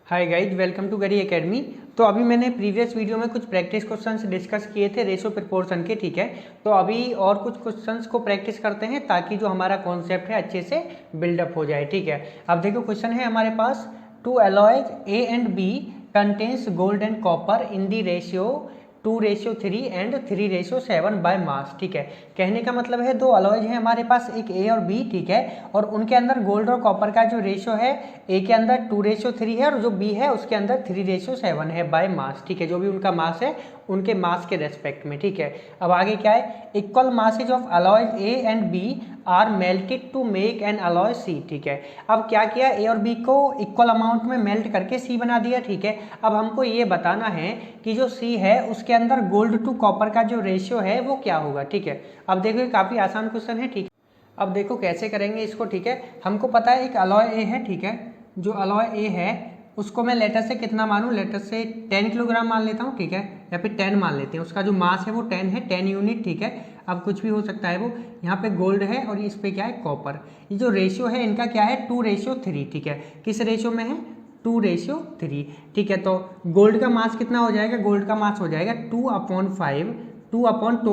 Hi guys, welcome to गरी academy. तो अभी मैंने प्रीवियस वीडियो में कुछ प्रैक्टिस क्वेश्चंस डिस्कस किए थे रेशो प्रोपोर्शन के, ठीक है। तो अभी और कुछ क्वेश्चंस को प्रैक्टिस करते हैं ताकि जो हमारा कॉन्सेप्ट है अच्छे से बिल्डअप हो जाए, ठीक है। अब देखो क्वेश्चन है हमारे पास, two alloys A and B contains gold and copper in the ratio 2:3 and 3:7 by mass, ठीक है। कहने का मतलब है दो अलॉयज हैं हमारे पास, एक ए और बी, ठीक है। और उनके अंदर गोल्ड और कॉपर का जो रेशियो है, ए के अंदर 2:3 है और जो बी है उसके अंदर 3:7 है बाय मास, ठीक है। जो भी उनका मास है उनके मास के रेस्पेक्ट में, ठीक है। अब आगे क्या है, equal masses of alloys A and B are melted to make an alloy C, ठीक है। अब क्या किया, ए और बी को इक्वल अमाउंट में मेल्ट करके सी बना दिया, ठीक है। अब हमको ये बताना है कि जो सी है उसके अंदर गोल्ड टू कॉपर का जो रेशियो है वो क्या होगा, ठीक है। अब देखो ये काफ़ी आसान क्वेश्चन है, ठीक है। अब देखो कैसे करेंगे इसको, ठीक है। हमको पता है एक अलॉय ए है, ठीक है। जो अलॉय ए है उसको मैं लेटर से कितना मानूं, लेटर से 10 किलोग्राम मान लेता हूँ, ठीक है। या फिर 10 मान लेते हैं, उसका जो मास है वो 10 है, 10 यूनिट, ठीक है। अब कुछ भी हो सकता है वो, यहाँ पे गोल्ड है और इस पे क्या है, कॉपर। ये जो रेशियो है इनका क्या है, 2:3, ठीक है। किस रेशियो में है, 2:3, ठीक है। तो गोल्ड का मास कितना हो जाएगा, गोल्ड का मास हो जाएगा 2/5, 2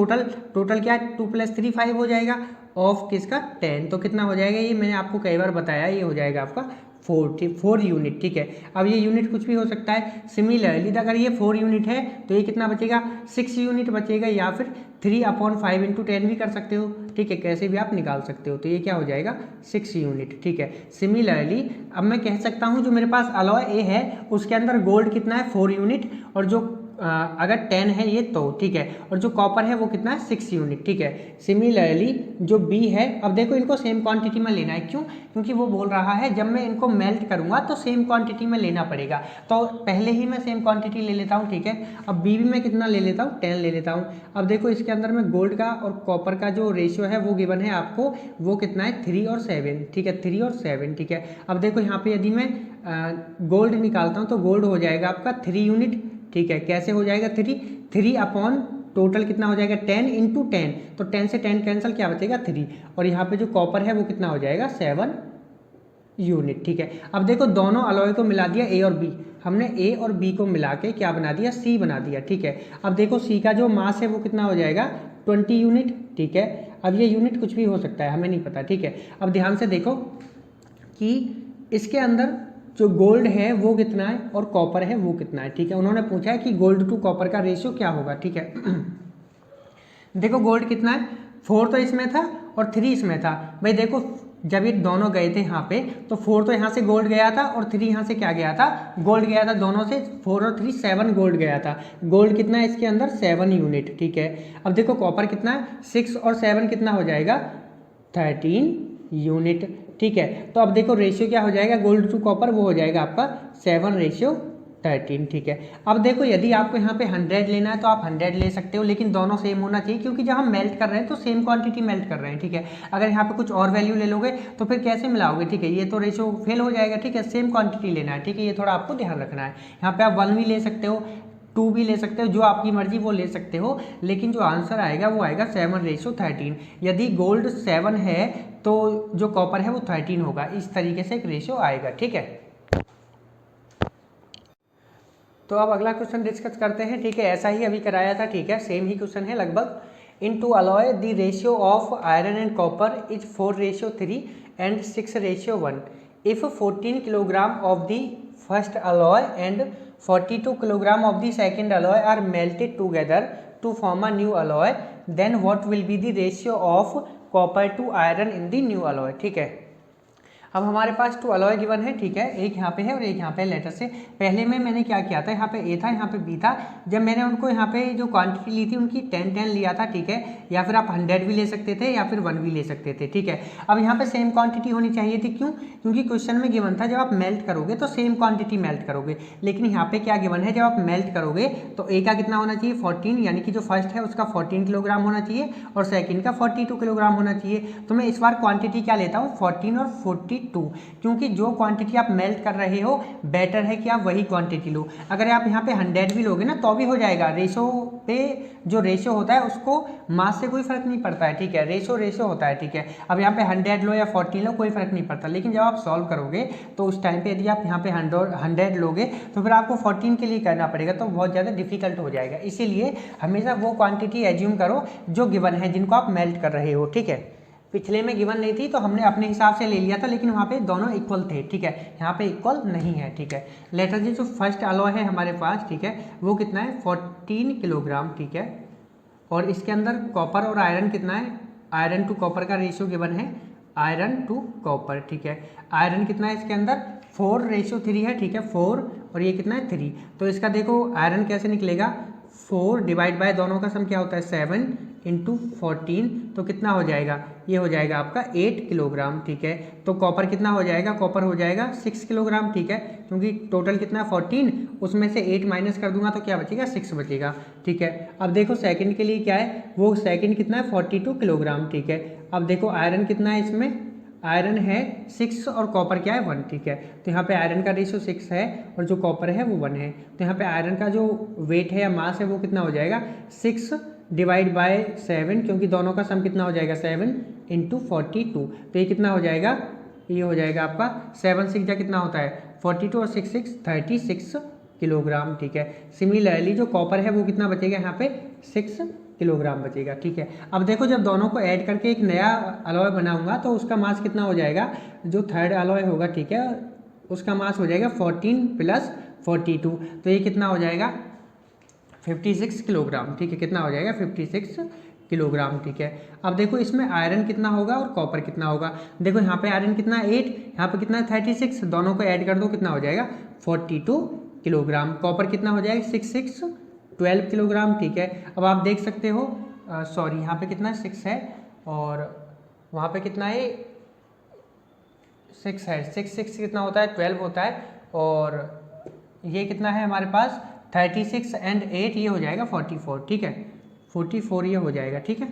टोटल क्या है, 2 + 3 5 हो जाएगा, ऑफ किसका 10। तो कितना हो जाएगा, ये मैंने आपको कई बार बताया, ये हो जाएगा आपका 4 यूनिट, ठीक है। अब ये यूनिट कुछ भी हो सकता है। सिमिलरली अगर ये 4 यूनिट है तो ये कितना बचेगा, 6 यूनिट बचेगा, या फिर 3/5 × 10 भी कर सकते हो, ठीक है। कैसे भी आप निकाल सकते हो। तो ये क्या हो जाएगा, 6 यूनिट, ठीक है। सिमिलरली अब मैं कह सकता हूँ जो मेरे पास अलॉय ए है उसके अंदर गोल्ड कितना है, 4 यूनिट, और जो अगर 10 है ये तो, ठीक है। और जो कॉपर है वो कितना है, 6 यूनिट, ठीक है। सिमिलरली जो बी है, अब देखो इनको सेम क्वांटिटी में लेना है, क्यों, क्योंकि वो बोल रहा है जब मैं इनको मेल्ट करूंगा तो सेम क्वांटिटी में लेना पड़ेगा। तो पहले ही मैं सेम क्वांटिटी ले लेता हूँ, ठीक है। अब बी भी मैं कितना ले लेता हूँ, 10 ले लेता हूँ। अब देखो इसके अंदर में गोल्ड का और कॉपर का जो रेशियो है वो गिवन है आपको, वो कितना है, 3 और 7, ठीक है। 3 और 7, ठीक है। अब देखो यहाँ पे यदि मैं गोल्ड निकालता हूँ तो गोल्ड हो जाएगा आपका 3 यूनिट, ठीक है। कैसे हो जाएगा, 3 अपॉन टोटल कितना हो जाएगा, 10 × 10, तो 10 से 10 कैंसिल, क्या बचेगा 3। और यहाँ पे जो कॉपर है वो कितना हो जाएगा, 7 यूनिट, ठीक है। अब देखो दोनों अलॉय को मिला दिया, ए और बी, हमने ए और बी को मिला के क्या बना दिया, सी बना दिया, ठीक है। अब देखो सी का जो मास है वो कितना हो जाएगा, 20 यूनिट, ठीक है। अब ये यूनिट कुछ भी हो सकता है, हमें नहीं पता, ठीक है। अब ध्यान से देखो कि इसके अंदर जो गोल्ड है वो कितना है और कॉपर है वो कितना है, ठीक है। उन्होंने पूछा है कि गोल्ड टू कॉपर का रेशियो क्या होगा, ठीक है। देखो गोल्ड कितना है, 4 तो इसमें था और 3 इसमें था। भाई देखो जब ये दोनों गए थे यहाँ पे तो 4 तो यहाँ से गोल्ड गया था और 3 यहाँ से क्या गया था, गोल्ड गया था। दोनों से 4 और 3 7 गोल्ड गया था। गोल्ड कितना है इसके अंदर, 7 यूनिट, ठीक है। अब देखो कॉपर कितना है, 6 और 7 कितना हो जाएगा, 13 यूनिट, ठीक है। तो अब देखो रेशियो क्या हो जाएगा, गोल्ड टू कॉपर वो हो जाएगा आपका 7:13, ठीक है। अब देखो यदि आपको यहाँ पे 100 लेना है तो आप 100 ले सकते हो, लेकिन दोनों सेम होना चाहिए, क्योंकि जब हम मेल्ट कर रहे हैं तो सेम क्वांटिटी मेल्ट कर रहे हैं, ठीक है। अगर यहाँ पे कुछ और वैल्यू ले लोगे तो फिर कैसे मिलाओगे, ठीक है। ये तो रेशियो फेल हो जाएगा, ठीक है। सेम क्वांटिटी लेना है, ठीक है। ये थोड़ा आपको ध्यान रखना है। यहाँ पे आप 1 भी ले सकते हो, 2 भी ले सकते हो, जो आपकी मर्जी वो ले सकते हो, लेकिन जो आंसर आएगा वो आएगा 7:13। यदि गोल्ड 7 है तो जो कॉपर है वो 13 होगा। इस तरीके से एक रेशियो आएगा, ठीक है। तो अब अगला क्वेश्चन डिस्कस करते हैं, ठीक है। ऐसा ही अभी कराया था, ठीक है। सेम ही क्वेश्चन है लगभग। In two alloy the ratio of iron and copper is 4:3 and 6:1 if 14 kilogram of the first alloy and 42 kilogram of the second alloy are melted together to form a new alloy, then what will be the ratio of copper to iron in the new alloy, ठीक है। अब हमारे पास 2 alloy given है, ठीक है। एक यहाँ पे है और एक यहाँ पे लेटर से। पहले में मैंने क्या किया था, यहाँ पे ए था यहाँ पे बी था। जब मैंने उनको यहाँ पे जो क्वांटिटी ली थी उनकी 10-10 लिया था, ठीक है। या फिर आप 100 भी ले सकते थे या फिर 1 भी ले सकते थे, ठीक है। अब यहाँ पे सेम क्वांटिटी होनी चाहिए थी, क्यों, क्योंकि क्वेश्चन में गिवन था जब आप मेल्ट करोगे तो सेम क्वांटिटी मेल्ट करोगे। लेकिन यहाँ पे क्या गिवन है, जब आप मेल्ट करोगे तो ए का कितना होना चाहिए, 14, यानी कि जो फर्स्ट है उसका 14 किलोग्राम होना चाहिए और सेकेंड का 42 किलोग्राम होना चाहिए। तो मैं इस बार क्वांटिटी क्या लेता हूँ, 14 और 42 42, क्योंकि जो क्वांटिटी आप मेल्ट कर रहे हो बेटर है कि आप वही क्वांटिटी लो। अगर आप यहाँ पे 100 भी लोगे ना तो भी हो जाएगा, रेशो पे जो रेशो होता है उसको मास से कोई फर्क नहीं पड़ता है, ठीक है, रेशो होता है, ठीक है। अब यहाँ पे 100 लो या 40 लो कोई फर्क नहीं पड़ता, लेकिन जब आप सॉल्व करोगे तो उस टाइम पे यदि आप यहाँ पे 100 लोगे तो फिर आपको 14 के लिए करना पड़ेगा, तो बहुत ज़्यादा डिफिकल्ट हो जाएगा। इसीलिए हमेशा वो क्वांटिटी एज्यूम करो जो गिवन है, जिनको आप मेल्ट कर रहे हो, ठीक है। पिछले में गिवन नहीं थी तो हमने अपने हिसाब से ले लिया था, लेकिन वहाँ पे दोनों इक्वल थे, ठीक है, यहाँ पे इक्वल नहीं है, ठीक है। लेट अस जो फर्स्ट अलॉय है हमारे पास, ठीक है, वो कितना है 14 किलोग्राम, ठीक है, और इसके अंदर कॉपर और आयरन कितना है, आयरन टू कॉपर का रेशियो गिवन है, आयरन टू कॉपर, ठीक है। आयरन कितना है इसके अंदर 4:3 है, ठीक है, 4, और ये कितना है 3। तो इसका देखो आयरन कैसे निकलेगा, 4 डिवाइड बाय दोनों का सम क्या होता है 7 इंटू 14, तो कितना हो जाएगा, ये हो जाएगा आपका 8 किलोग्राम, ठीक है। तो कॉपर कितना हो जाएगा, कॉपर हो जाएगा 6 किलोग्राम, ठीक है, क्योंकि टोटल कितना है 14, उसमें से 8 माइनस कर दूंगा तो क्या बचेगा 6 बचेगा, ठीक है। अब देखो सेकंड के लिए क्या है, वो सेकंड कितना है 42 किलोग्राम, ठीक है। अब देखो आयरन कितना है, इसमें आयरन है 6 और कॉपर क्या है 1, ठीक है। तो यहाँ पे आयरन का रेशियो 6 है और जो कॉपर है वो 1 है, तो यहाँ पे आयरन का जो वेट है या मास है वो कितना हो जाएगा 6 डिवाइड बाय 7, क्योंकि दोनों का सम कितना हो जाएगा 7 इंटू 42, तो ये कितना हो जाएगा, ये हो जाएगा आपका 7 6 कितना होता है 42 और 6 6 36 किलोग्राम, ठीक है। सिमिलरली जो कॉपर है वो कितना बचेगा यहाँ पे 6 किलोग्राम बचेगा, ठीक है। अब देखो जब दोनों को ऐड करके एक नया अलॉय बनाऊंगा तो उसका मास कितना हो जाएगा, जो थर्ड अलॉय होगा, ठीक है, उसका मास हो जाएगा 14 प्लस 42, तो ये कितना हो जाएगा 56 किलोग्राम, ठीक है, कितना हो जाएगा 56 किलोग्राम, ठीक है। अब देखो इसमें आयरन कितना होगा और कॉपर कितना होगा, देखो यहाँ पे आयरन कितना 8, यहाँ पे कितना 36, दोनों को ऐड कर दो कितना हो जाएगा 42 किलोग्राम, कॉपर कितना हो जाएगा 6 12 किलोग्राम, ठीक है। अब आप देख सकते हो सॉरी यहाँ पे कितना 6 है और वहाँ पे कितना है 6 है, 6 कितना होता है 12 होता है, और ये कितना है हमारे पास 36 एंड 8, ये हो जाएगा 44, ठीक है, 44 ये हो जाएगा, ठीक है,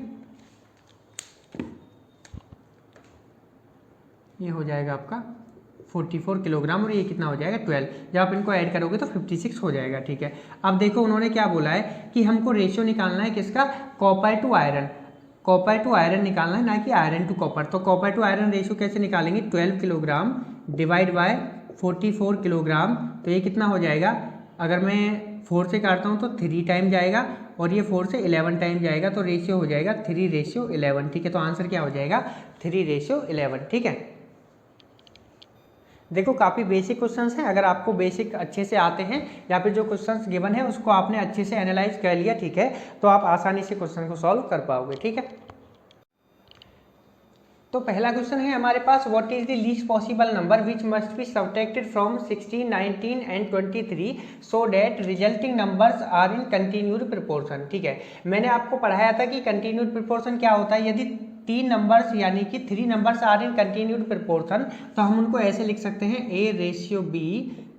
ये हो जाएगा आपका 44 किलोग्राम, और ये कितना हो जाएगा 12, जब आप इनको ऐड करोगे तो 56 हो जाएगा, ठीक है। अब देखो उन्होंने क्या बोला है कि हमको रेशियो निकालना है किसका, copper to iron, copper to iron निकालना है, ना कि आयरन टू कॉपर। तो कॉपर टू आयरन रेशियो कैसे निकालेंगे, 12 किलोग्राम डिवाइड बाय 44 किलोग्राम, तो ये कितना हो जाएगा, अगर मैं 4 से काटता हूँ तो 3 टाइम जाएगा और ये 4 से 11 टाइम जाएगा, तो रेशियो हो जाएगा 3:11, ठीक है। तो आंसर क्या हो जाएगा 3:11, ठीक है। देखो काफ़ी बेसिक क्वेश्चंस हैं, अगर आपको बेसिक अच्छे से आते हैं या फिर जो क्वेश्चंस गिवन है उसको आपने अच्छे से एनालाइज कर लिया, ठीक है, तो आप आसानी से क्वेश्चन को सॉल्व कर पाओगे, ठीक है। तो पहला क्वेश्चन है हमारे पास, what is the least possible number which must be subtracted from 16, 19 and 23 so that resulting numbers are in continued proportion, ठीक है। मैंने आपको पढ़ाया था कि कंटिन्यूड प्रोपोर्शन क्या होता है, यदि 3 नंबर्स यानी कि 3 numbers are in continued proportion, तो हम उनको ऐसे लिख सकते हैं A/B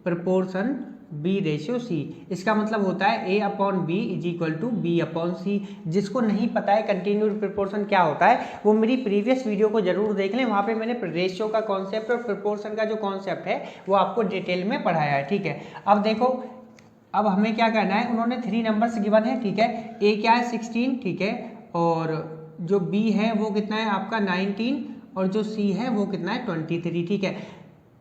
प्रोपोर्शन B/C। इसका मतलब होता है A/B is equal to B/C। जिसको नहीं पता है कंटिन्यूड प्रोपोर्शन क्या होता है वो मेरी प्रीवियस वीडियो को जरूर देख लें, वहाँ पे मैंने रेशियो का कॉन्सेप्ट और प्रोपोर्शन का जो कॉन्सेप्ट है वो आपको डिटेल में पढ़ाया है, ठीक है। अब देखो अब हमें क्या करना है, उन्होंने 3 नंबर्स गिवन है, ठीक है। A क्या है 16, ठीक है, और जो B है वो कितना है आपका 19, और जो C है वो कितना है 23, ठीक है।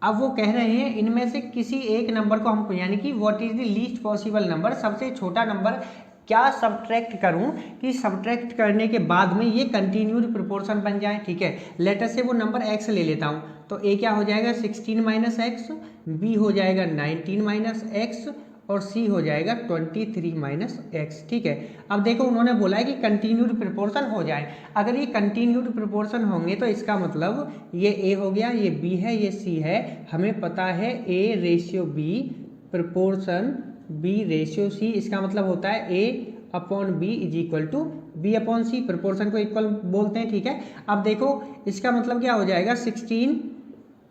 अब वो कह रहे हैं इनमें से किसी एक नंबर को हमको, यानी कि what is the least possible number, सबसे छोटा नंबर क्या सब्ट्रैक्ट करूं कि सब्ट्रैक्ट करने के बाद में ये कंटिन्यूड प्रोपोर्शन बन जाए, ठीक है। लेटर से वो नंबर x ले लेता हूं, तो a क्या हो जाएगा 16 माइनस एक्स, b हो जाएगा 19 माइनस एक्स, और c हो जाएगा 23 माइनस एक्स, ठीक है। अब देखो उन्होंने बोला है कि कंटिन्यूड प्रोपोर्शन हो जाए, अगर ये कंटिन्यूड प्रोपोर्शन होंगे तो इसका मतलब ये a हो गया, ये b है, ये c है, हमें पता है A/B प्रोपोर्शन B/C, इसका मतलब होता है A/B is equal to B/C, proportion को इक्वल बोलते हैं, ठीक है। अब देखो इसका मतलब क्या हो जाएगा 16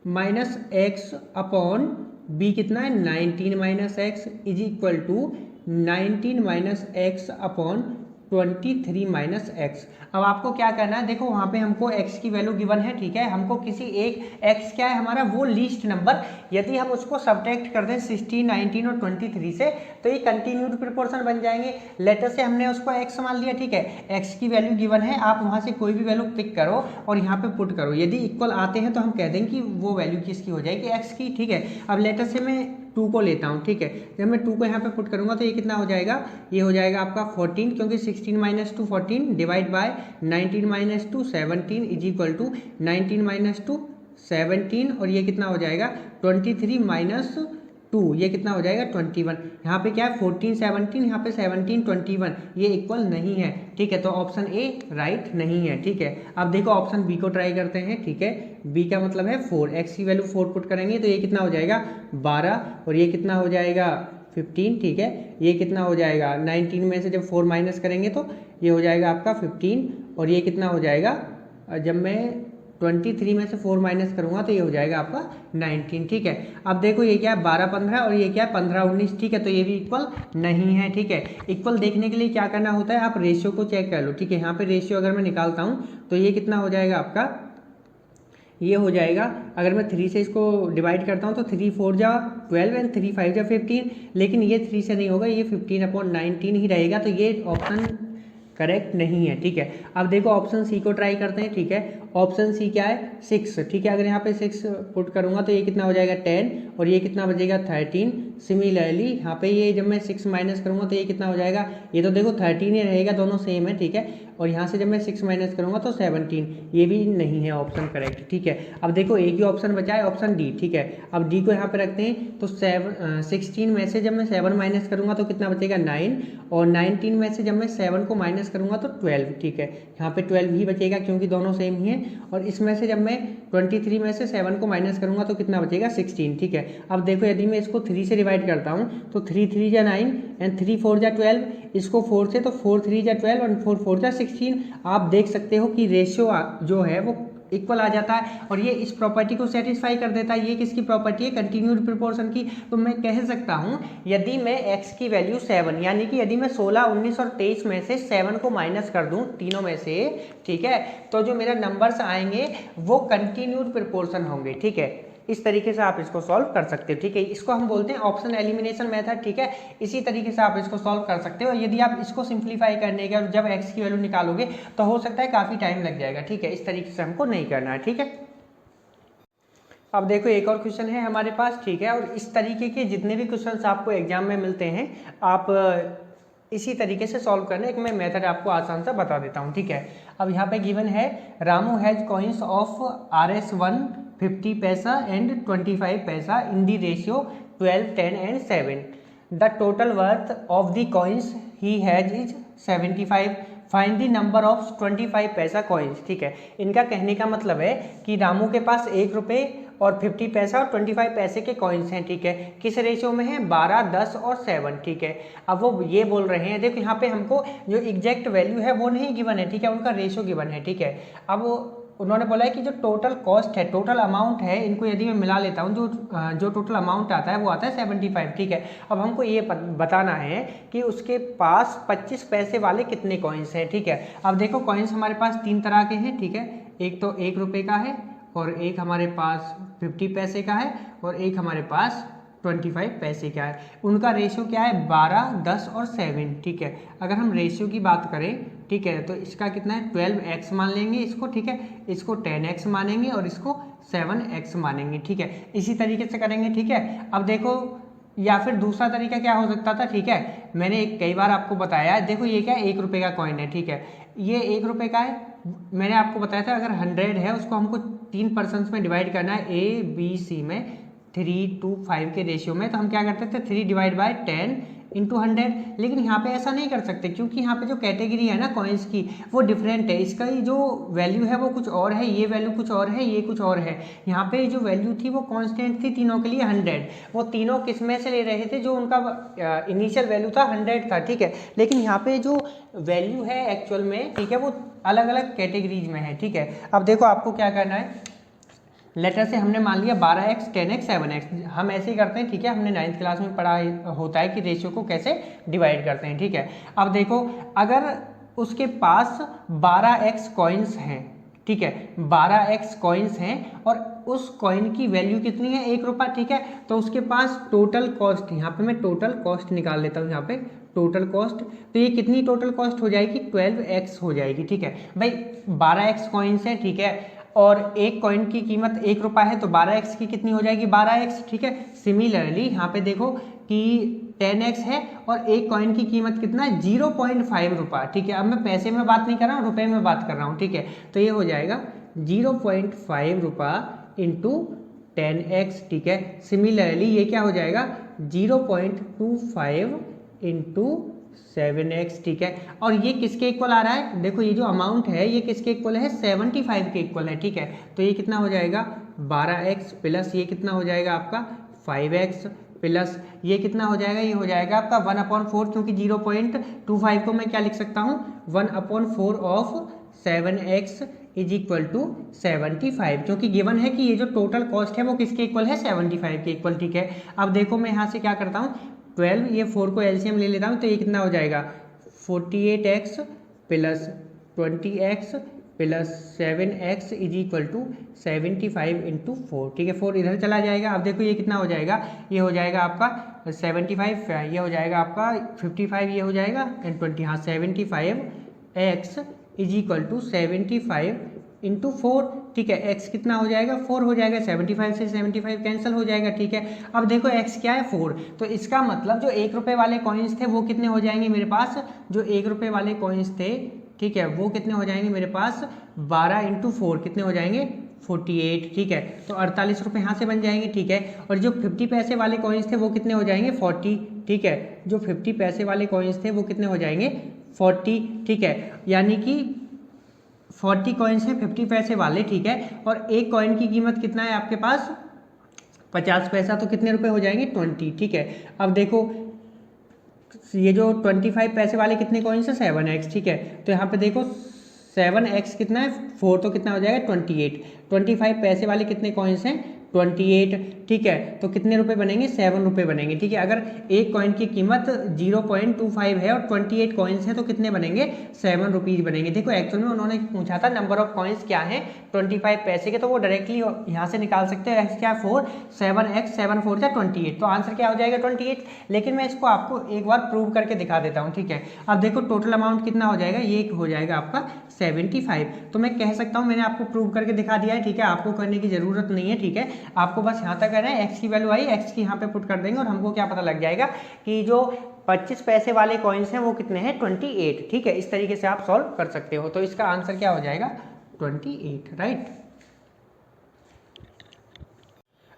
माइनस एक्स अपॉन b कितना है 19 minus x is equal to 19 minus x upon 23 minus x. अब आपको क्या करना है, देखो वहाँ पे हमको x की वैल्यू गिवन है, ठीक है, हमको किसी एक x क्या है हमारा वो लीस्ट नंबर, यदि हम उसको सब्ट्रैक्ट कर दें 16, 19 और 23 से तो ये कंटिन्यूड प्रोपोर्शन बन जाएंगे। लेटर से हमने उसको x मान लिया, ठीक है, x की वैल्यू गिवन है, आप वहाँ से कोई भी वैल्यू पिक करो और यहाँ पे पुट करो, यदि इक्वल आते हैं तो हम कह देंगे कि वो वैल्यू किसकी हो जाएगी, x की, ठीक है। अब लेटर से मैं 2 को लेता हूँ, ठीक है, जब मैं 2 को यहाँ पे पुट करूँगा तो ये कितना हो जाएगा, ये हो जाएगा आपका 14, क्योंकि 16 minus 2 14 divide by 19 minus 2 17 is equal to 19 minus 2 17 और ये कितना हो जाएगा 23 माइनस 2, ये कितना हो जाएगा 21। यहाँ पे क्या है 14 17, यहाँ पे 17 21, ये इक्वल नहीं है, ठीक है, तो ऑप्शन ए राइट नहीं है, ठीक है। अब देखो ऑप्शन बी को ट्राई करते हैं, ठीक है, बी का मतलब है 4, एक्स की वैल्यू 4 पुट करेंगे तो ये कितना हो जाएगा 12 और ये कितना हो जाएगा 15, ठीक है, ये कितना हो जाएगा 19 में से जब 4 माइनस करेंगे तो ये हो जाएगा आपका 15 और ये कितना हो जाएगा, जब मैं 23 में से 4 माइनस करूँगा तो ये हो जाएगा आपका 19, ठीक है। अब देखो ये क्या है 12 15 और ये क्या है 15 19, ठीक है, तो ये भी इक्वल नहीं है, ठीक है। इक्वल देखने के लिए क्या करना होता है, आप रेशियो को चेक कर लो, ठीक है। यहाँ पे रेशियो अगर मैं निकालता हूँ तो ये कितना हो जाएगा आपका, ये हो जाएगा, अगर मैं 3 से इसको डिवाइड करता हूँ तो 3 4 जा 12 एंड 3 5 जा 15, लेकिन ये 3 से नहीं होगा, ये 15/19 ही रहेगा, तो ये ऑप्शन करेक्ट नहीं है, ठीक है। अब देखो ऑप्शन सी को ट्राई करते हैं, ठीक है, ऑप्शन सी क्या है 6, ठीक है, अगर यहाँ पे 6 पुट करूँगा तो ये कितना हो जाएगा 10 और ये कितना बचेगा 13। सिमिलरली यहाँ पे ये जब मैं 6 माइनस करूँगा तो ये कितना हो जाएगा, ये तो देखो 13 ही रहेगा, दोनों सेम है, ठीक है, और यहाँ से जब मैं 6 माइनस करूँगा तो 17, ये भी नहीं है ऑप्शन करेक्ट, ठीक है। अब देखो एक ही ऑप्शन बचा है, ऑप्शन डी, ठीक है। अब डी को यहाँ पे रखते हैं तो 16 में से जब मैं 7 माइनस करूँगा तो कितना बचेगा 9 और 19 में से जब मैं 7 को माइनस करूँगा तो 12, ठीक है, यहाँ पे 12 ही बचेगा क्योंकि दोनों सेम ही है, और इसमें से जब मैं 23 में से 7 को माइनस करूँगा तो कितना बचेगा 16, ठीक है। अब देखो यदि मैं इसको 3 से डिवाइड करता हूँ तो 3 3 जा 9 एंड 3 4 जा 12, इसको 4 से तो 4 3 जा 12 और 4 4 जा 16। आप देख सकते हो कि रेशियो जो है वो इक्वल आ जाता है और ये इस प्रॉपर्टी को सेटिस्फाई कर देता है। ये किसकी प्रॉपर्टी है, कंटिन्यूड प्रोपोर्शन की। तो मैं कह सकता हूँ यदि मैं x की वैल्यू 7, यानी कि यदि मैं 16 19 और 23 में से 7 को माइनस कर दूं तीनों में से, ठीक है, तो जो मेरा नंबर्स आएंगे वो कंटिन्यूड प्रोपोर्शन होंगे, ठीक है। इस तरीके से आप इसको सॉल्व कर सकते हो, ठीक है, इसको हम बोलते हैं ऑप्शन एलिमिनेशन मेथड, ठीक है। इसी तरीके से आप इसको सॉल्व कर सकते हो। यदि आप इसको सिंप्लीफाई करने के और जब x की वैल्यू निकालोगे तो हो सकता है काफ़ी टाइम लग जाएगा, ठीक है, इस तरीके से हमको नहीं करना है, ठीक है। अब देखो एक और क्वेश्चन है हमारे पास, ठीक है, और इस तरीके के जितने भी क्वेश्चंस आपको एग्जाम में मिलते हैं आप इसी तरीके से सॉल्व करने एक मैं मेथड आपको आसान सा बता देता हूँ, ठीक है। अब यहाँ पे गिवन है Ramu has coins of RS1 50 पैसा and 25 paisa in the ratio 12 10 and 7। The total worth of the coins he has is 75। Find the number of 25 paisa coins, ठीक है। इनका कहने का मतलब है कि रामू के पास 1 रुपये और 50 पैसा और 25 पैसे के कॉइन्स हैं, ठीक है, किस रेशियो में है 12 10 और 7, ठीक है। अब वो ये बोल रहे हैं, देखो यहाँ पे हमको जो एग्जैक्ट वैल्यू है वो नहीं गिवन है, ठीक है, उनका रेशियो गिवन है, ठीक है। अब उन्होंने बोला है कि जो टोटल कॉस्ट है, टोटल अमाउंट है, इनको यदि मैं मिला लेता हूँ जो टोटल अमाउंट आता है वो आता है 75, ठीक है। अब हमको ये बताना है कि उसके पास 25 पैसे वाले कितने कॉइन्स हैं, ठीक है। अब देखो कॉइन्स हमारे पास 3 तरह के हैं, ठीक है, एक तो 1 रुपये का है और एक हमारे पास 50 पैसे का है और एक हमारे पास 25 पैसे का है। उनका रेशियो क्या है 12 10 और 7, ठीक है। अगर हम रेशियो की बात करें, ठीक है, तो इसका कितना है 12x मान लेंगे इसको, ठीक है, इसको 10x मानेंगे और इसको 7x मानेंगे, ठीक है, इसी तरीके से करेंगे, ठीक है। अब देखो या फिर दूसरा तरीका क्या हो सकता था, ठीक है, मैंने कई बार आपको बताया, देखो ये क्या है 1 रुपये का कॉइन है, ठीक है, ये 1 रुपये का है। मैंने आपको बताया था अगर 100 है उसको हमको 3 पर्सन्स में डिवाइड करना है, ABC में 3 to 5 के रेशियो में, तो हम क्या करते थे 3 डिवाइड बाय 10 इंटू 100। लेकिन यहाँ पे ऐसा नहीं कर सकते क्योंकि यहाँ पे जो कैटेगरी है ना कॉइन्स की वो डिफरेंट है, इसका ही जो वैल्यू है वो कुछ और है, ये वैल्यू कुछ और है, ये कुछ और है। यहाँ पे जो वैल्यू थी वो कांस्टेंट थी तीनों के लिए 100। वो तीनों किस में से ले रहे थे, जो उनका इनिशियल वैल्यू था 100 था, ठीक है। लेकिन यहाँ पे जो वैल्यू है एक्चुअल में, ठीक है, वो अलग अलग कैटेगरीज में है, ठीक है। अब देखो आपको क्या करना है, लेटर से हमने मान लिया 12x 10x 7x, हम ऐसे ही करते हैं, ठीक है, हमने 9th क्लास में पढ़ा होता है कि रेशियो को कैसे डिवाइड करते हैं, ठीक है। अब देखो अगर उसके पास 12x कॉइन्स हैं, ठीक है, 12x कॉइन्स हैं और उस कॉइन की वैल्यू कितनी है, 1 रुपया, ठीक है। तो उसके पास टोटल कॉस्ट, यहाँ पे मैं टोटल कॉस्ट निकाल लेता हूँ, यहाँ पे टोटल कॉस्ट, तो ये कितनी टोटल कॉस्ट हो जाएगी, 12x हो जाएगी, ठीक है भाई। 12x कॉइन्स है, ठीक है, और एक कॉइन की कीमत 1 रुपया है, तो 12x की कितनी हो जाएगी, 12x, ठीक है। सिमिलरली यहाँ पे देखो कि 10x है और एक कॉइन की कीमत कितना है, 0.5 रुपया, ठीक है। अब मैं पैसे में बात नहीं कर रहा हूँ, रुपए में बात कर रहा हूँ, ठीक है। तो ये हो जाएगा 0.5 रुपया इंटू 10x, ठीक है। सिमिलरली ये क्या हो जाएगा, 0.25 इंटू 7x, ठीक है। और ये किसके इक्वल आ रहा है, देखो ये जो अमाउंट है ये किसके इक्वल है, 75 के इक्वल है, ठीक है। तो ये कितना हो जाएगा, 12x प्लस ये कितना हो जाएगा आपका 5x प्लस ये कितना हो जाएगा, ये हो जाएगा आपका 1/4, क्योंकि 0.25 को मैं क्या लिख सकता हूँ, 1/4 of 7x is equal to 75, क्योंकि गिवन है कि ये जो टोटल कॉस्ट है वो किसके इक्वल है, 75 के इक्वल, ठीक है। अब देखो मैं यहाँ से क्या करता हूँ, 12 ये 4 को एलसीएम ले लेता हूँ, तो ये कितना हो जाएगा, 48x plus 20x plus 7x is equal to 75 into 4, ठीक है। 4 इधर चला जाएगा। अब देखो ये कितना हो जाएगा, ये हो जाएगा आपका 75, ये हो जाएगा आपका 55, ये हो जाएगा एंड 20, हाँ 75x is equal to 75 into 4, ठीक है। x कितना हो जाएगा, 4 हो जाएगा, 75 से 75 कैंसिल हो जाएगा, ठीक है। अब देखो x क्या है, 4, तो इसका मतलब जो 1 रुपये वाले कॉइन्स थे वो कितने हो जाएंगे मेरे पास, जो 1 रुपये वाले कॉइन्स थे, ठीक है, वो कितने हो जाएंगे मेरे पास, 12 इंटू 4 कितने हो जाएंगे, 48, ठीक है। तो 48 रुपये यहाँ से बन जाएंगे, ठीक है। और जो 50 पैसे वाले कॉइन्स थे वो कितने हो जाएंगे, 40, ठीक है। जो 50 पैसे वाले कॉइन्स थे वो कितने हो जाएंगे, 40, ठीक है। यानी कि 40 कॉइन्स हैं 50 पैसे वाले, ठीक है। और एक कॉइन की कीमत कितना है आपके पास, 50 पैसा, तो कितने रुपए हो जाएंगे, 20, ठीक है। अब देखो ये जो 25 पैसे वाले कितने कॉइन्स है, 7x, ठीक है। तो यहाँ पे देखो 7x कितना है, 4, तो कितना हो जाएगा 28। 25 पैसे वाले कितने कॉइन्स हैं, 28, ठीक है। तो कितने रुपए बनेंगे, 7 रुपये बनेंगे, ठीक है। अगर एक कॉइन की कीमत 0.25 है और 28 कॉइन्स हैं तो कितने बनेंगे, 7 रुपीज़ बनेंगे। देखो एक्चुअल में उन्होंने पूछा था नंबर ऑफ कॉइन्स क्या है 25 पैसे के, तो वो डायरेक्टली यहाँ से निकाल सकते हैं। एक्स क्या, 4, 7x 7 4 या 28, तो आंसर क्या हो जाएगा 28। लेकिन मैं इसको आपको एक बार प्रूव करके दिखा देता हूँ, ठीक है। अब देखो टोटल अमाउंट कितना हो जाएगा, ये हो जाएगा आपका 75। तो मैं कह सकता हूँ मैंने आपको प्रूव करके दिखा दिया है, ठीक है। आपको करने की जरूरत नहीं है, ठीक है। आपको बस यहाँ तक करना है, एक्स की वैल्यू आई, एक्स की यहाँ पे पुट कर देंगे और हमको क्या पता लग जाएगा कि जो 25 पैसे वाले कॉइन्स हैं वो कितने हैं, 28, ठीक है। इस तरीके से आप सॉल्व कर सकते हो। तो इसका आंसर क्या हो जाएगा, 28, राइट।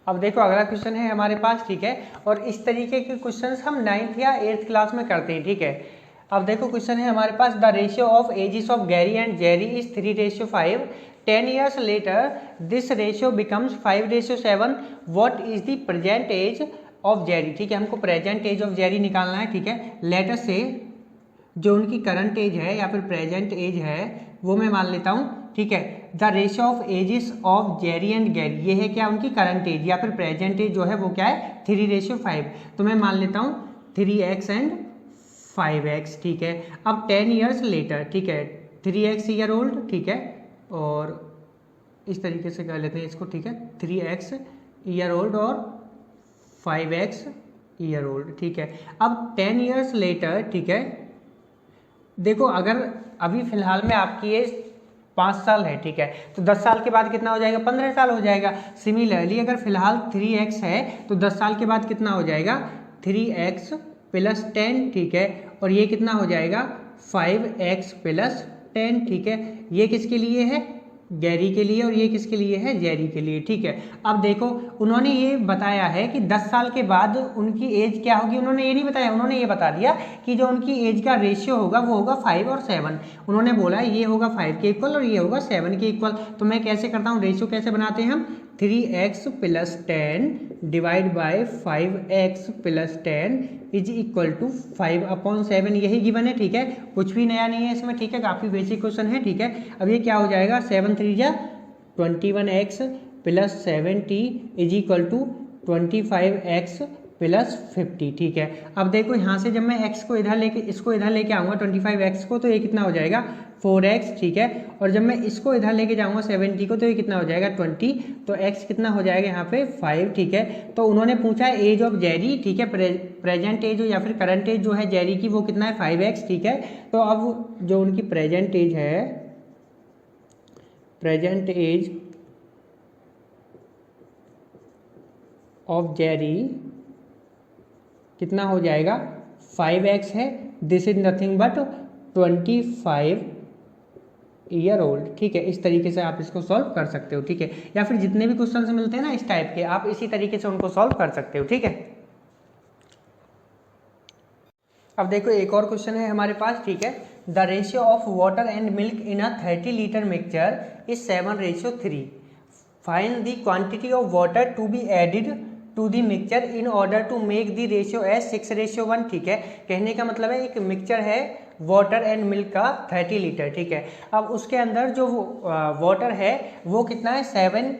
अब देखो अगला क्वेश्चन है हमारे पास, ठीक है। और इस तरीके के क्वेश्चन हम 9th या 8th क्लास में करते हैं, ठीक है। अब देखो क्वेश्चन है हमारे पास, the ratio of ages of Gary and Jerry is 3:5। 10 years later this ratio becomes 5:7। what is the present age of Jerry, ठीक है। हमको प्रेजेंट एज ऑफ जेरी निकालना है, ठीक है। लेट अस से जो उनकी करंट एज है या फिर प्रेजेंट एज है वो मैं मान लेता हूँ, ठीक है। The ratio of ages of Jerry and Gary, ये है क्या, उनकी करंट एज या फिर प्रेजेंट एज जो है वो क्या है, 3:5। तो मैं मान लेता हूँ 3x एंड 5x, ठीक है। अब 10 years later, ठीक है, 3x ईयर ओल्ड, ठीक है, और इस तरीके से कर लेते हैं इसको, ठीक है। 3x ईयर ओल्ड और 5x ईयर ओल्ड, ठीक है। अब 10 years later, ठीक है, देखो अगर अभी फिलहाल में आपकी एज 5 साल है, ठीक है, तो 10 साल के बाद कितना हो जाएगा, 15 साल हो जाएगा। सिमिलरली अगर फिलहाल 3x है तो 10 साल के बाद कितना हो जाएगा, 3x प्लस 10, ठीक है। और ये कितना हो जाएगा, 5x प्लस 10, ठीक है। ये किसके लिए है, गैरी के लिए, और ये किसके लिए है, जेरी के लिए, ठीक है। अब देखो उन्होंने ये बताया है कि 10 साल के बाद उनकी एज क्या होगी, उन्होंने ये नहीं बताया, उन्होंने ये बता दिया कि जो उनकी एज का रेशियो होगा वो होगा 5 और 7। उन्होंने बोला ये होगा 5 के इक्वल और ये होगा 7 के इक्वल। तो मैं कैसे करता हूँ, रेशियो कैसे बनाते हैं हम, 3x plus 10 divide by 5x plus 10 is equal to 5/7, यही गिवन है, ठीक है। कुछ भी नया नहीं है इसमें, ठीक है, काफ़ी बेसिक क्वेश्चन है, ठीक है। अब ये क्या हो जाएगा, 7 3 जा 21x plus 7t is equal to 25x +50, ठीक है। अब देखो यहाँ से जब मैं x को इधर लेके इसको इधर लेके आऊँगा 25x को, तो ये कितना हो जाएगा 4x, ठीक है। और जब मैं इसको इधर लेके जाऊँगा 70 को, तो ये कितना हो जाएगा 20, तो x कितना हो जाएगा यहाँ पे 5, ठीक है। तो उन्होंने पूछा एज ऑफ जेरी, ठीक है, प्रेजेंट एज या फिर करंट एज जो है जेरी की वो कितना है 5x, ठीक है। तो अब जो उनकी प्रेजेंट एज है, प्रेजेंट एज ऑफ जेरी कितना हो जाएगा 5x है। This is nothing but 25 year old, ठीक है। इस तरीके से आप इसको सॉल्व कर सकते हो, ठीक है। या फिर जितने भी क्वेश्चन मिलते हैं ना इस टाइप के, आप इसी तरीके से उनको सॉल्व कर सकते हो, ठीक है। अब देखो एक और क्वेश्चन है हमारे पास, ठीक है। The ratio of water and milk in a 30 litre mixture is 7:3। Find the quantity of water to be added to the mixture in order to make the ratio as 6:1, ठीक है। कहने का मतलब है एक मिक्सचर है वाटर एंड मिल्क का 30 litre, ठीक है। अब उसके अंदर जो वाटर है वो कितना है 7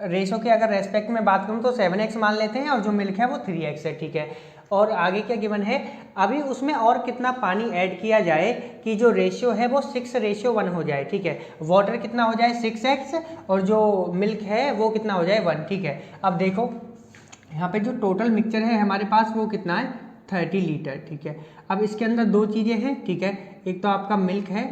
रेशो के अगर रेस्पेक्ट में बात करूँ तो 7x मान लेते हैं, और जो मिल्क है वो 3x है, ठीक है। और आगे क्या गिवन है, अभी उसमें और कितना पानी ऐड किया जाए कि जो रेशियो है वो 6:1 हो जाए, ठीक है। वाटर कितना हो जाए 6x और जो मिल्क है वो कितना हो जाए 1, ठीक है। अब देखो यहाँ पे जो टोटल मिक्सचर है हमारे पास वो कितना है 30 लीटर, ठीक है। अब इसके अंदर दो चीज़ें हैं, ठीक है। एक तो आपका मिल्क है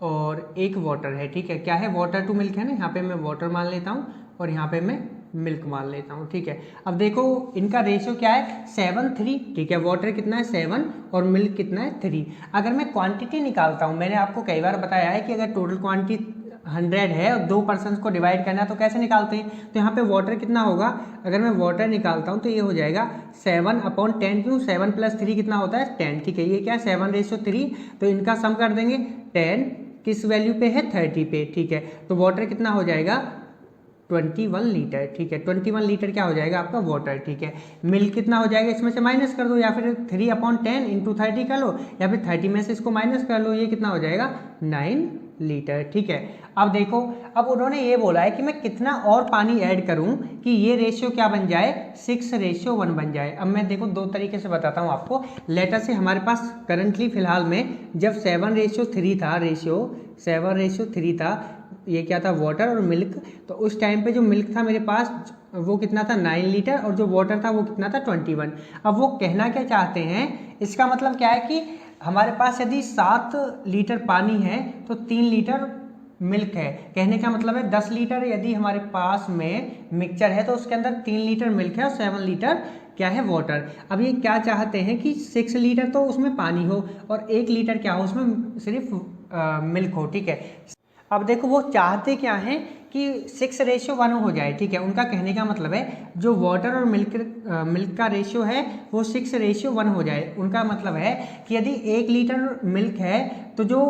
और एक वाटर है, ठीक है। क्या है वाटर टू मिल्क है ना, यहाँ पे मैं वाटर मान लेता हूँ और यहाँ पे मैं मिल्क मान लेता हूँ, ठीक है। अब देखो इनका रेशियो क्या है 7:3, ठीक है। वाटर कितना है 7 और मिल्क कितना है 3। अगर मैं क्वांटिटी निकालता हूँ, मैंने आपको कई बार बताया है कि अगर टोटल क्वांटिटी 100 है और 2 पर्सन को डिवाइड करना है तो कैसे निकालते हैं। तो यहाँ पे वाटर कितना होगा, अगर मैं वाटर निकालता हूँ तो ये हो जाएगा 7/10, क्यों 7 + 3 कितना होता है 10, ठीक है। ये क्या है 7:3, तो इनका सम कर देंगे। 10 किस वैल्यू पे है 30 पे, ठीक है। तो वाटर कितना हो जाएगा 21 लीटर, ठीक है। 21 लीटर क्या हो जाएगा आपका वाटर, ठीक है। मिल्क कितना हो जाएगा, इसमें से माइनस कर दो, या फिर 3/10 × 30 कर लो, या फिर 30 में से इसको माइनस कर लो, ये कितना हो जाएगा 9 लीटर, ठीक है। अब देखो अब उन्होंने ये बोला है कि मैं कितना और पानी ऐड करूं कि ये रेशियो क्या बन जाए 6:1 बन जाए। अब मैं देखो दो तरीके से बताता हूं आपको। लेटर से हमारे पास करंटली फिलहाल में जब 7:3 था, रेशियो 7:3 था, ये क्या था वाटर और मिल्क, तो उस टाइम पे जो मिल्क था मेरे पास वो कितना था 9 लीटर और जो वाटर था वो कितना था 21। अब वो कहना क्या चाहते हैं, इसका मतलब क्या है कि हमारे पास यदि 7 लीटर पानी है तो 3 लीटर मिल्क है। कहने का मतलब है 10 लीटर यदि हमारे पास में मिक्सचर है तो उसके अंदर 3 लीटर मिल्क है और 7 लीटर क्या है वाटर। अब ये क्या चाहते हैं कि 6 लीटर तो उसमें पानी हो और 1 लीटर क्या हो उसमें सिर्फ मिल्क हो, ठीक है। अब देखो वो चाहते क्या हैं कि 6:1 हो जाए, ठीक है। उनका कहने का मतलब है जो वाटर और मिल्क का रेशियो है वो 6:1 हो जाए। उनका मतलब है कि यदि 1 लीटर मिल्क है तो जो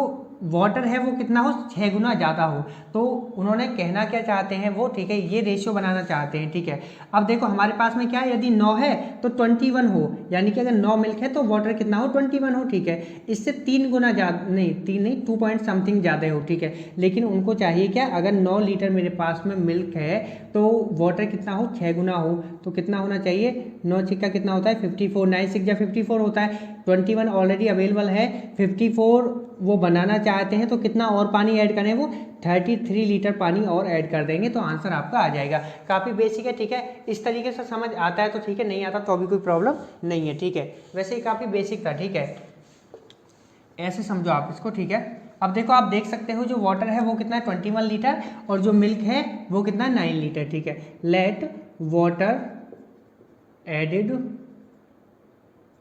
वाटर है वो कितना हो 6 गुना ज़्यादा हो। तो उन्होंने कहना क्या चाहते हैं वो, ठीक है, ये रेशियो बनाना चाहते हैं, ठीक है। अब देखो हमारे पास में क्या है, यदि 9 है तो 21 हो, यानी कि अगर 9 मिल्क है तो वाटर कितना हो 21 हो, ठीक है। इससे 3 गुना ज़्यादा नहीं, 3 नहीं 2 पॉइंट समथिंग ज़्यादा हो, ठीक है। लेकिन उनको चाहिए क्या, अगर 9 लीटर मेरे पास में मिल्क है तो वाटर कितना हो 6 गुना हो, तो कितना होना चाहिए 9 6 का कितना होता है 54, 9 6 या 54 होता है। 21 ऑलरेडी अवेलेबल है, 54 वो बनाना चाहते हैं तो कितना और पानी ऐड करें, वो 33 लीटर पानी और ऐड कर देंगे तो आंसर आपका आ जाएगा। काफ़ी बेसिक है, ठीक है। इस तरीके से समझ आता है तो ठीक है, नहीं आता तो अभी कोई प्रॉब्लम नहीं है, ठीक है। वैसे ही काफ़ी बेसिक था, ठीक है। ऐसे समझो आप इसको, ठीक है। अब देखो आप देख सकते हो जो वाटर है वो कितना है 21 लीटर और जो मिल्क है वो कितना है 9 लीटर, ठीक है। Let water added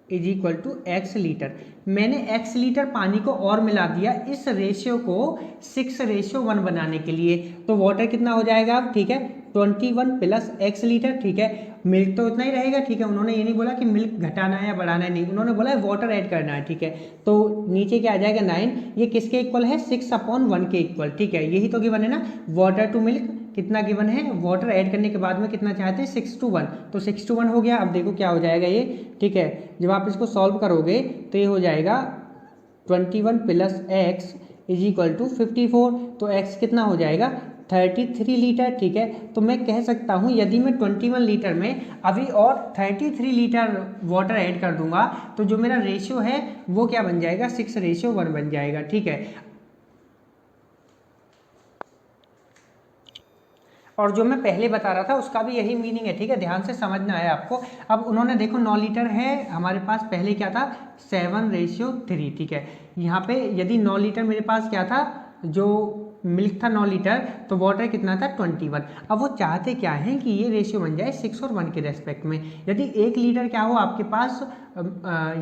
is equal to x litre. मैंने x लीटर पानी को और मिला दिया इस रेशियो को 6:1 बनाने के लिए, तो वाटर कितना हो जाएगा अब, ठीक है 21 + x लीटर, ठीक है। मिल्क तो इतना ही रहेगा, ठीक है। उन्होंने ये नहीं बोला कि मिल्क घटाना है या बढ़ाना है, नहीं, उन्होंने बोला है वाटर ऐड करना है, ठीक है। तो नीचे क्या आ जाएगा 9, ये किसके इक्वल है 6/1 के इक्वल, ठीक है। यही तो गिवन है ना, वाटर टू मिल्क कितना गिवन है, वाटर ऐड करने के बाद में कितना चाहते हैं 6:1, तो 6:1 हो गया। अब देखो क्या हो जाएगा ये, ठीक है। जब आप इसको सॉल्व करोगे तो ये हो जाएगा 21 + x = 54, तो x कितना हो जाएगा 33 लीटर, ठीक है। तो मैं कह सकता हूँ यदि मैं 21 लीटर में अभी और 33 लीटर वाटर ऐड कर दूंगा तो जो मेरा रेशियो है वो क्या बन जाएगा, 6:1 बन जाएगा, ठीक है। और जो मैं पहले बता रहा था उसका भी यही मीनिंग है, ठीक है, ध्यान से समझना है आपको। अब उन्होंने देखो 9 लीटर है हमारे पास, पहले क्या था 7:3, ठीक है। यहाँ पे यदि 9 लीटर मेरे पास क्या था, जो मिल्क था 9 लीटर, तो वाटर कितना था 21। अब वो चाहते क्या हैं कि ये रेशियो बन जाए 6 और 1 के रेस्पेक्ट में। यदि 1 लीटर क्या हो आपके पास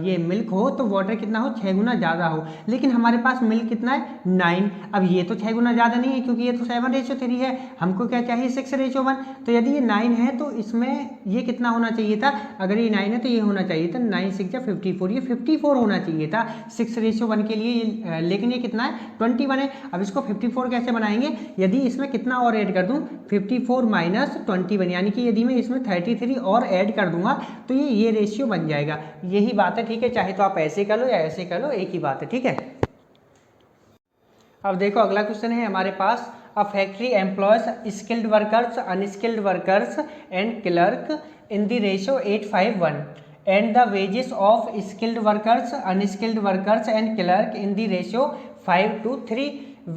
ये मिल्क हो तो वाटर कितना हो, 6 गुना ज़्यादा हो, लेकिन हमारे पास मिल्क कितना है 9। अब ये तो 6 गुना ज़्यादा नहीं है क्योंकि ये तो 7:3 है, हमको क्या चाहिए 6:1। तो यदि ये 9 है तो इसमें ये कितना होना चाहिए था, अगर ये 9 है तो ये होना चाहिए था 9 6 या 54, ये 54 होना चाहिए था 6:1 के लिए, लेकिन ये कितना है 21 है। अब इसको 54 कैसे बनाएंगे, यदि इसमें कितना और ऐड कर दूं 54 माइनस 21, यानी कि यदि मैं इसमें 33 और ऐड कर दूंगा तो ये रेशियो बन जाएगा। यही बात है, ठीक है, चाहे तो आप ऐसे कर लो या ऐसे कर लो, एक ही बात है, ठीक है। अब देखो अगला क्वेश्चन है हमारे पास, a factory employs skilled workers, unskilled workers and clerk in the ratio 8:1 and the wages of skilled workers, unskilled workers and clerk in the ratio 5:3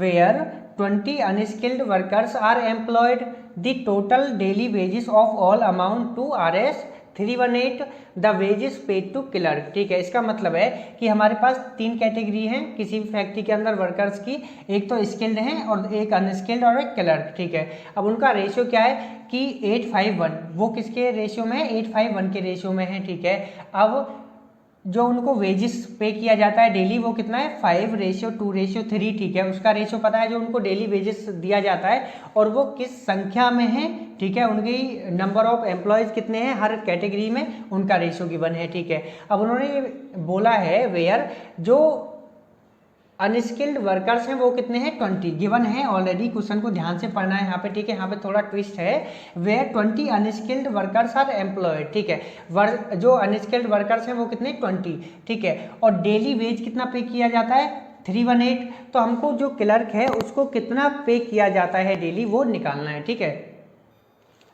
where 20 unskilled workers are employed. The total daily wages of all amount to Rs 318 the wages paid to clerk, ठीक है। इसका मतलब है कि हमारे पास 3 category हैं किसी भी फैक्ट्री के अंदर वर्कर्स की, एक तो स्किल्ड हैं और एक अनस्किल्ड और एक क्लर्क, ठीक है। अब उनका रेशियो क्या है कि 8:1, वो किसके रेशियो में है 8:1 के रेशियो में है, ठीक है। अब जो उनको वेजेस पे किया जाता है डेली वो कितना है 5:2:3, ठीक है। उसका रेशियो पता है जो उनको डेली वेजेस दिया जाता है और वो किस संख्या में है, ठीक है, उनकी नंबर ऑफ एम्प्लॉयज़ कितने हैं हर कैटेगरी में, उनका रेशियो गिवन है, ठीक है। अब उन्होंने ये बोला है वेयर जो अनस्किल्ड वर्कर्स हैं वो कितने हैं 20, गिवन है ऑलरेडी, क्वेश्चन को ध्यान से पढ़ना है यहाँ पे, ठीक है। यहाँ पे थोड़ा ट्विस्ट है, where 20 unskilled workers are employed, ठीक है। जो अनस्किल्ड वर्कर्स हैं वो कितने 20, ठीक है। और डेली वेज कितना पे किया जाता है 318, तो हमको जो क्लर्क है उसको कितना पे किया जाता है डेली वो निकालना है, ठीक है।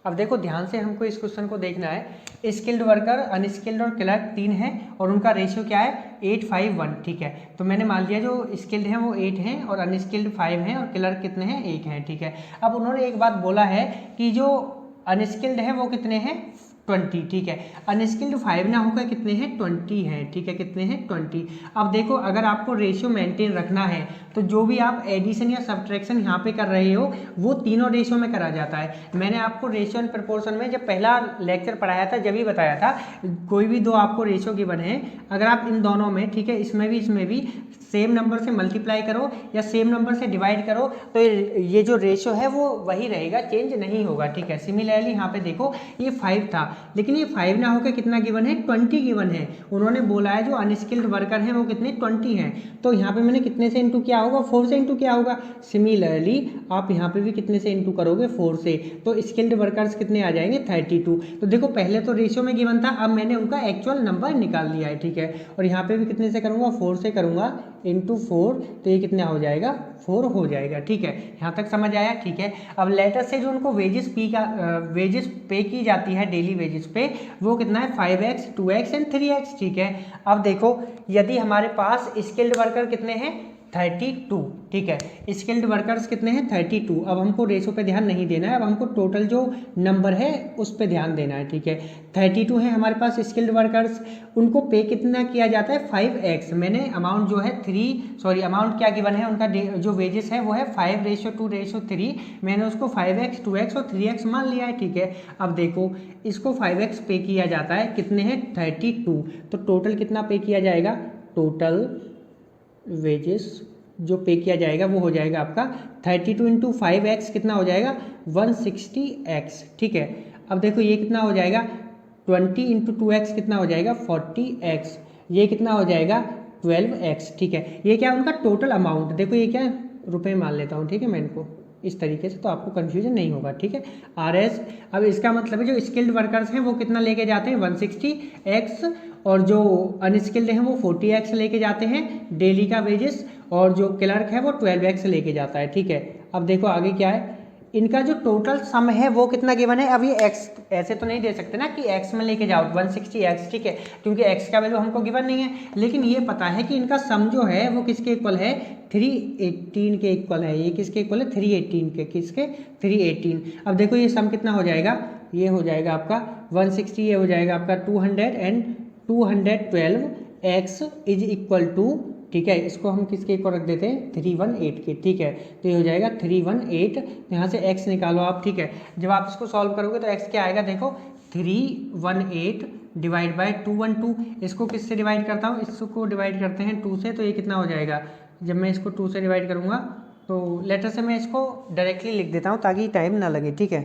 अब देखो ध्यान से हमको इस क्वेश्चन को देखना है, स्किल्ड वर्कर, अनस्किल्ड और क्लर्क 3 हैं और उनका रेशियो क्या है 8:1, ठीक है। तो मैंने मान लिया जो स्किल्ड हैं वो 8 हैं और अनस्किल्ड 5 हैं और क्लर्क कितने हैं 1 हैं, ठीक है। अब उन्होंने एक बात बोला है कि जो अनस्किल्ड है वो कितने हैं 20, ठीक है। अनस्किल्ड 5 ना होकर कितने हैं 20 हैं, ठीक है, कितने हैं 20। अब देखो अगर आपको रेशियो मेंटेन रखना है तो जो भी आप एडिशन या सब्ट्रैक्शन यहाँ पे कर रहे हो वो तीनों रेशियो में करा जाता है। मैंने आपको रेशियो एंड प्रोपोर्शन में जब पहला लेक्चर पढ़ाया था जब ही बताया था, कोई भी दो आपको रेशियो गिवन है, अगर आप इन दोनों में, ठीक है, इसमें भी सेम नंबर से मल्टीप्लाई करो या सेम नंबर से डिवाइड करो तो ये जो रेशियो है वो वही रहेगा, चेंज नहीं होगा, ठीक है। सिमिलरली यहाँ पे देखो ये 5 था लेकिन ये 5 ना होकर कितना गिवन है 20 गिवन है। उन्होंने बोला है जो अनस्किल्ड वर्कर हैं वो कितने 20 हैं, तो यहाँ पे मैंने कितने से इंटू किया होगा 4 से इंटू किया होगा। सिमिलरली आप यहाँ पे भी कितने से इंटू करोगे 4 से, तो स्किल्ड वर्कर्स कितने आ जाएंगे 32। तो देखो पहले तो रेशियो में गिवन था, अब मैंने उनका एक्चुअल नंबर निकाल लिया है, ठीक है। और यहाँ पे भी कितने से करूँगा 4 से करूँगा इंटू 4, तो ये कितना हो जाएगा 4 हो जाएगा, ठीक है। यहाँ तक समझ आया, ठीक है। अब लेटर से जो उनको वेजेस पे की जाती है डेली वेजेस पे वो कितना है 5x 2x एंड 3x, ठीक है। अब देखो यदि हमारे पास स्किल्ड वर्कर कितने हैं 32, ठीक है, स्किल्ड वर्कर्स कितने हैं 32। अब हमको रेशो पे ध्यान नहीं देना है, अब हमको टोटल जो नंबर है उस पे ध्यान देना है, ठीक है। 32 है हमारे पास स्किल्ड वर्कर्स, उनको पे कितना किया जाता है 5x। मैंने अमाउंट जो है अमाउंट क्या गिवन है उनका जो वेजेस है वो है 5:2:3, मैंने उसको 5x 2x और 3x मान लिया है, ठीक है। अब देखो इसको 5x पे किया जाता है, कितने हैं 32, तो टोटल कितना पे किया जाएगा, टोटल वेजेस जो पे किया जाएगा वो हो जाएगा आपका 32 इंटू 5x कितना हो जाएगा 160x, ठीक है। अब देखो ये कितना हो जाएगा 20 इंटू 2x कितना हो जाएगा 40x, ये कितना हो जाएगा 12x, ठीक है। ये क्या उनका टोटल अमाउंट, देखो ये क्या रुपए मान लेता हूँ, ठीक है, मैं इनको इस तरीके से तो आपको कन्फ्यूजन नहीं होगा, ठीक है। RS, अब इसका मतलब है जो स्किल्ड वर्कर्स हैं वो कितना लेके जाते हैं 160x और जो अनस्किल्ड हैं वो 40x लेके जाते हैं डेली का वेजेस, और जो क्लर्क है वो 12x लेके जाता है, ठीक है। अब देखो आगे क्या है, इनका जो टोटल सम है वो कितना गिवन है। अब ये एक्स ऐसे तो नहीं दे सकते ना कि एक्स में लेके जाओ 160x, ठीक है, क्योंकि एक्स का वैल्यू हमको गिवन नहीं है, लेकिन ये पता है कि इनका सम जो है वो किसके इक्वल है, 318 के इक्वल है। ये किसके इक्वल है, 318 के, किसके, 318। अब देखो ये सम कितना हो जाएगा, ये हो जाएगा आपका 160, ये हो जाएगा आपका 200 and 212 x is equal to, ठीक है, इसको हम किसके इक्वल रख देते हैं, 318 के, ठीक है। तो ये हो जाएगा 318, यहाँ से x निकालो आप, ठीक है। जब आप इसको सॉल्व करोगे तो x क्या आएगा, देखो 318 डिवाइड बाय 212, इसको किससे डिवाइड करता हूँ, इसको डिवाइड करते हैं 2 से, तो ये कितना हो जाएगा, जब मैं इसको 2 से डिवाइड करूँगा तो लेटर से मैं इसको डायरेक्टली लिख देता हूँ ताकि टाइम ना लगे, ठीक है।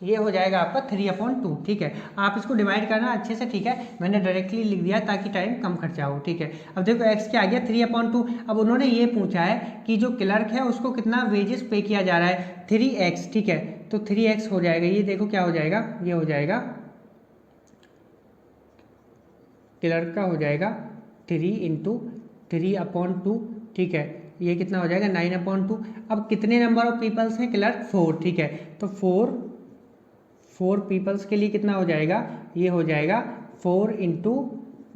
ये हो जाएगा आपका 3/2, ठीक है। आप इसको डिवाइड करना अच्छे से, ठीक है, मैंने डायरेक्टली लिख दिया ताकि टाइम कम खर्चा हो, ठीक है। अब देखो x क्या आ गया 3/2। अब उन्होंने ये पूछा है कि जो क्लर्क है उसको कितना वेजेस पे किया जा रहा है, 3x, ठीक है। तो 3x हो जाएगा, ये देखो क्या हो जाएगा, ये हो जाएगा क्लर्क का हो जाएगा 3 × 3/2, ठीक है। ये कितना हो जाएगा 9/2। अब कितने नंबर ऑफ पीपल्स हैं क्लर्क, 4, ठीक है। तो 4 पीपल्स के लिए कितना हो जाएगा, ये हो जाएगा 4 ×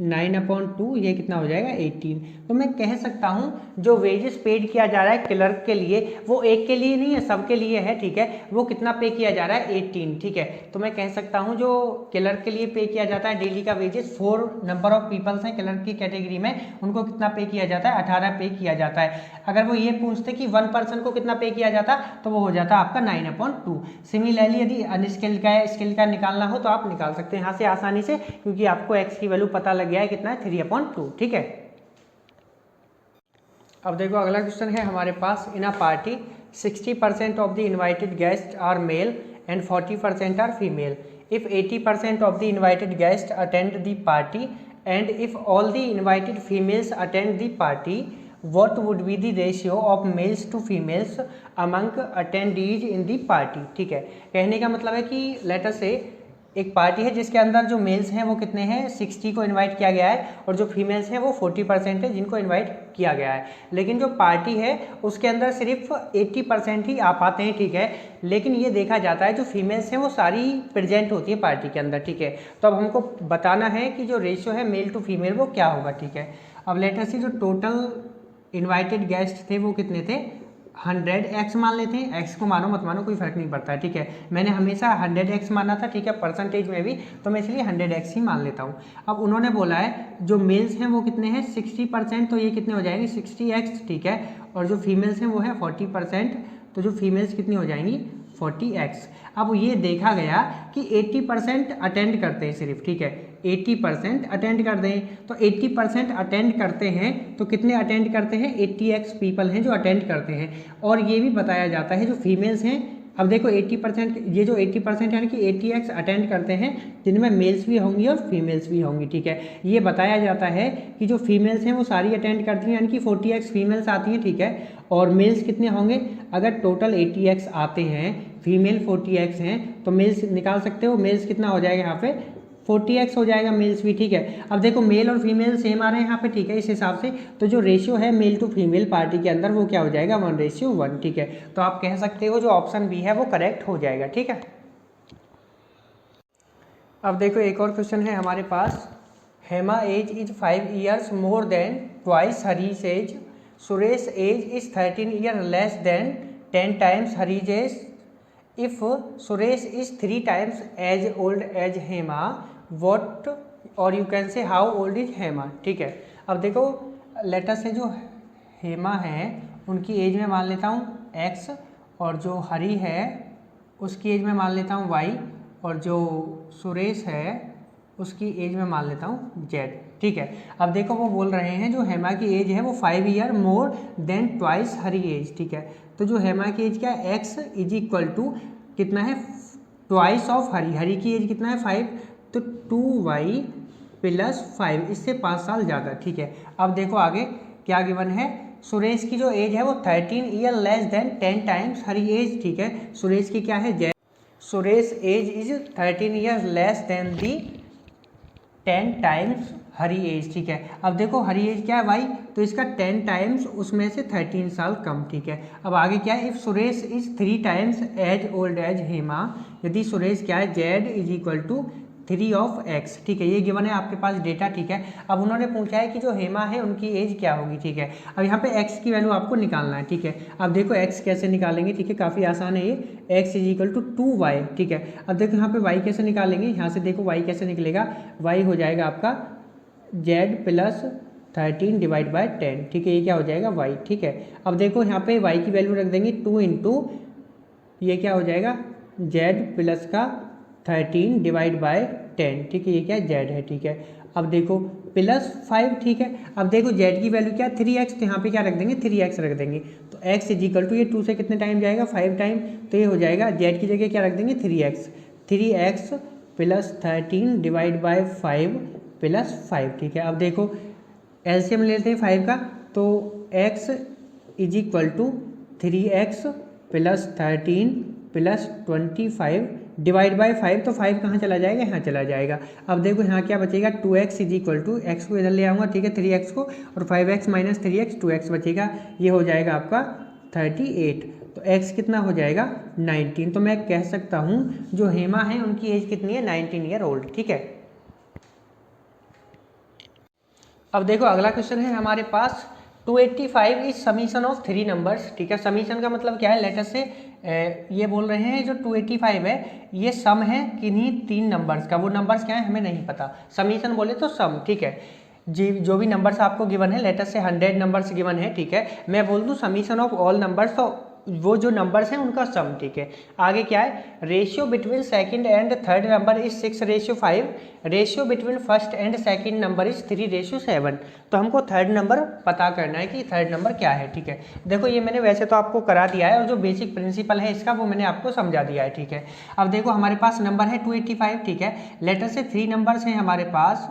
9/2, ये कितना हो जाएगा 18। तो मैं कह सकता हूँ जो वेजेस पेड किया जा रहा है क्लर्क के लिए वो एक के लिए नहीं है, सबके लिए है, ठीक है। वो कितना पे किया जा रहा है, 18, ठीक है। तो मैं कह सकता हूँ जो क्लर्क के लिए पे किया जाता है डेली का वेजेस, 4 नंबर ऑफ पीपल्स हैं क्लर्क की कैटेगरी में, उनको कितना पे किया जाता है, 18 पे किया जाता है। अगर वो ये पूछते कि 1 पर्सन को कितना पे किया जाता तो वो हो जाता आपका 9/2। सिमिलरली यदि अनस्किल्ड का है, स्किल्ड का निकालना हो तो आप निकाल सकते हैं यहाँ से आसानी से, क्योंकि आपको एक्स की वैल्यू पता लग गया है कितना है, 3/2, ठीक है। अब देखो अगला क्वेश्चन है हमारे पास, in a party 60% of the invited guest are male and 40% are female. If 80% of the invited guest attend the party and if all the invited females attend the party, what would be the ratio of males to females among attendees in the party, ठीक है। कहने का मतलब है कि letter से एक party है जिसके अंदर जो मेल्स हैं वो कितने हैं, 60 को इनवाइट किया गया है, और जो फीमेल्स हैं वो 40% है जिनको इनवाइट किया गया है। लेकिन जो पार्टी है उसके अंदर सिर्फ 80% ही आ पाते हैं, ठीक है। लेकिन ये देखा जाता है जो फीमेल्स हैं वो सारी प्रेजेंट होती है पार्टी के अंदर, ठीक है। तो अब हमको बताना है कि जो रेशियो है मेल टू फीमेल वो क्या होगा, ठीक है। अब लेटर से जो टोटल इनवाइटेड गेस्ट थे वो कितने थे, 100, x मान लेते हैं, x को मानो मत मानो कोई फर्क नहीं पड़ता है, ठीक है। मैंने हमेशा 100x माना था, ठीक है, परसेंटेज में भी, तो मैं इसलिए 100x ही मान लेता हूँ। अब उन्होंने बोला है जो मेल्स हैं वो कितने हैं 60%, तो ये कितने हो जाएंगे 60x, ठीक है। और जो फीमेल्स हैं वो है 40%, तो जो फीमेल्स कितनी हो जाएंगी 40x। अब ये देखा गया कि 80% अटेंड करते हैं सिर्फ, ठीक है, 80% अटेंड कर दें, तो 80% अटेंड करते हैं तो कितने अटेंड करते हैं, 80x पीपल हैं जो अटेंड करते हैं। और ये भी बताया जाता है जो फीमेल्स हैं, अब देखो 80%, ये जो 80% यानी कि 80x अटेंड करते हैं जिनमें मेल्स भी होंगी और फीमेल्स भी होंगी, ठीक है। ये बताया जाता है कि जो फीमेल्स हैं वो सारी अटेंड करती हैं, यानी कि 40x फीमेल्स आती हैं, ठीक है। और मेल्स कितने होंगे, अगर टोटल 80x आते हैं, फीमेल 40x हैं, तो मेल्स निकाल सकते हो, मेल्स कितना हो जाएगा यहाँ पे 40x हो जाएगा, मेल्स भी, ठीक है। अब देखो मेल और फीमेल सेम आ रहे हैं यहाँ पे, ठीक है, इस हिसाब से तो जो रेशियो है मेल टू फीमेल पार्टी के अंदर वो क्या हो जाएगा 1:1, ठीक है। तो आप कह सकते हो जो ऑप्शन बी है वो करेक्ट हो जाएगा, ठीक है। अब देखो एक और क्वेश्चन है हमारे पास, Hema age is 5 years more than twice Harish age, Suresh age is 13 years less than 10 times Harish age, if Suresh is 3 times age old age Hema, what, or you can say how old is Hema, ठीक है। अब देखो लेटर से जो हेमा है उनकी एज में मान लेता हूँ x, और जो हरी है उसकी एज में मान लेता हूँ y, और जो सुरेश है उसकी एज में मान लेता हूँ z, ठीक है। अब देखो वो बोल रहे हैं जो हेमा की एज है वो 5 years मोर देन ट्वाइस हरी एज, ठीक है। तो जो हेमा की एज क्या है, x इज इक्वल टू कितना है, ट्वाइस ऑफ हरी, हरी की एज कितना है 5, तो 2y + 5, इससे 5 साल ज़्यादा, ठीक है। अब देखो आगे क्या गिवन है, सुरेश की जो एज है वो 13 years less than 10 times Hari age, ठीक है। सुरेश की क्या है, Suresh age is 13 years less than the 10 times Hari age, ठीक है। अब देखो हरी एज क्या है वाई, तो इसका 10 टाइम्स उसमें से 13 साल कम, ठीक है। अब आगे क्या है, if Suresh is 3 times age old age Hema, यदि सुरेश क्या है z is equal to 3 of x, ठीक है। ये गिवन है आपके पास डेटा, ठीक है। अब उन्होंने पूछा है कि जो हेमा है उनकी एज क्या होगी, ठीक है। अब यहाँ पे एक्स की वैल्यू आपको निकालना है, ठीक है। अब देखो एक्स कैसे निकालेंगे, ठीक है, काफ़ी आसान है ये। X is equal to 2y, ठीक है। अब देखो यहाँ पे y कैसे निकालेंगे, यहाँ से देखो y कैसे निकलेगा, y हो जाएगा आपका z प्लस 13 डिवाइड बाय 10, ठीक है। ये क्या हो जाएगा y, ठीक है। अब देखो यहाँ पे y की वैल्यू रख देंगे 2 इंटू ये क्या हो जाएगा z प्लस का 13 डिवाइड बाय 10, ठीक है। ये क्या z है, ठीक है। अब देखो प्लस 5, ठीक है। अब देखो z की वैल्यू क्या है 3x, तो यहाँ पे क्या रख देंगे 3x रख देंगे, तो x इज इक्वल टू ये 2 से कितने टाइम जाएगा 5 टाइम, तो ये हो जाएगा z की जगह क्या रख देंगे 3x plus 13 divide by 5 plus 5, ठीक है। अब देखो एलसीएम लेते हैं 5 का, तो x is equal to 3x plus 13 plus 25 divide by 5, तो 5 कहाँ चला जाएगा, यहाँ चला जाएगा। अब देखो यहाँ क्या बचेगा 2x is equal to x को इधर ले आऊँगा, ठीक है, 3x को, और 5x माइनस 3x 2x बचेगा, ये हो जाएगा आपका 38, तो x कितना हो जाएगा 19। तो मैं कह सकता हूँ जो हेमा है उनकी एज कितनी है 19 ईयर ओल्ड, ठीक है। अब देखो अगला क्वेश्चन है हमारे पास 285 इज समीशन ऑफ 3 नंबर्स, ठीक है। समीशन का मतलब क्या है, लेटर से ये बोल रहे हैं जो 285 है ये सम है किन्हीं 3 नंबर्स का, वो नंबर्स क्या है हमें नहीं पता, समीशन बोले तो सम, ठीक है। जी जो भी नंबर्स आपको गिवन है, लेटर से 100 नंबर्स गिवन है, ठीक है, मैं बोल दूँ समीशन ऑफ ऑल नंबर्स, तो वो जो नंबर्स हैं उनका सम, ठीक है। आगे क्या है, ratio between second and third number is 6:5, ratio between first and second number is 3:7, तो हमको थर्ड नंबर पता करना है कि थर्ड नंबर क्या है, ठीक है। देखो ये मैंने वैसे तो आपको करा दिया है, और जो बेसिक प्रिंसिपल है इसका वो मैंने आपको समझा दिया है, ठीक है। अब देखो हमारे पास नंबर है 285, ठीक है। लेटर से 3 नंबर्स हैं हमारे पास,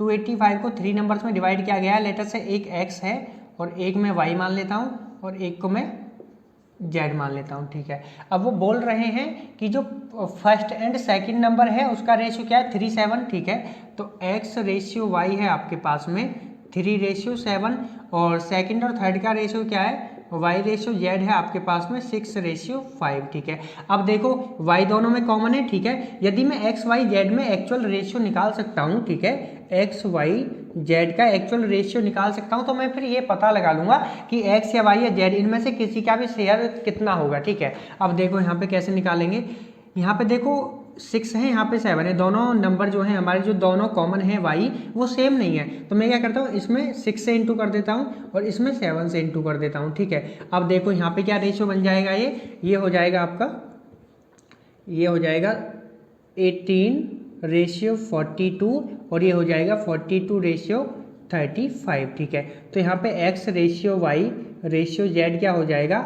285 को 3 नंबर्स में डिवाइड किया गया है। लेटर से एक x है और एक मैं y मान लेता हूँ और एक को मैं z मान लेता हूँ, ठीक है। अब वो बोल रहे हैं कि जो फर्स्ट एंड सेकंड नंबर है उसका रेशियो क्या है 3:7, ठीक है। तो x रेशियो y है आपके पास में 3:7, और सेकंड और थर्ड का रेशियो क्या है y रेशियो z है आपके पास में 6:5, ठीक है। अब देखो y दोनों में कॉमन है, ठीक है। यदि मैं x y z में एक्चुअल रेशियो निकाल सकता हूँ, ठीक है, x y z का एक्चुअल रेशियो निकाल सकता हूँ, तो मैं फिर ये पता लगा लूंगा कि x या y या z इनमें से किसी का भी शेयर कितना होगा, ठीक है। अब देखो यहाँ पे कैसे निकालेंगे, यहाँ पे देखो 6 है, यहाँ पे 7 है, दोनों नंबर जो है हमारे जो दोनों कॉमन है y वो सेम नहीं है, तो मैं क्या करता हूँ इसमें 6 से इंटू कर देता हूँ और इसमें 7 से इंटू कर देता हूँ, ठीक है। अब देखो यहाँ पे क्या रेशियो बन जाएगा, ये हो जाएगा आपका, ये हो जाएगा 18:42, और ये हो जाएगा 42:35, ठीक है। तो यहाँ पे x ratio y ratio z क्या हो जाएगा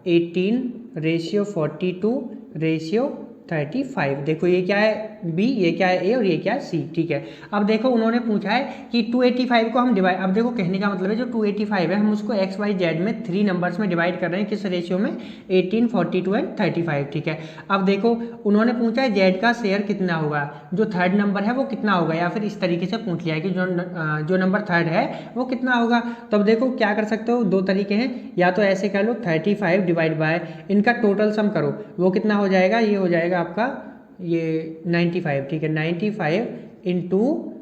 18:42:35। देखो ये क्या है b, ये क्या है a और ये क्या है c, ठीक है। अब देखो उन्होंने पूछा है कि 285 को हम डिवाइड, अब देखो कहने का मतलब है जो 285 है हम उसको x y z में 3 नंबर्स में डिवाइड कर रहे हैं, किस रेशियो में 18, 42 एंड 35, ठीक है। अब देखो उन्होंने पूछा है z का शेयर कितना होगा, जो थर्ड नंबर है वो कितना होगा, या फिर इस तरीके से पूछ लिया है कि जो नंबर थर्ड है वो कितना होगा। तो अब देखो क्या कर सकते हो, 2 तरीके हैं, या तो ऐसे कर लो 35 डिवाइड बाय इनका टोटल सम करो, वो कितना हो जाएगा, ये हो जाएगा आपका ये 95, ठीक है। 95 इंटू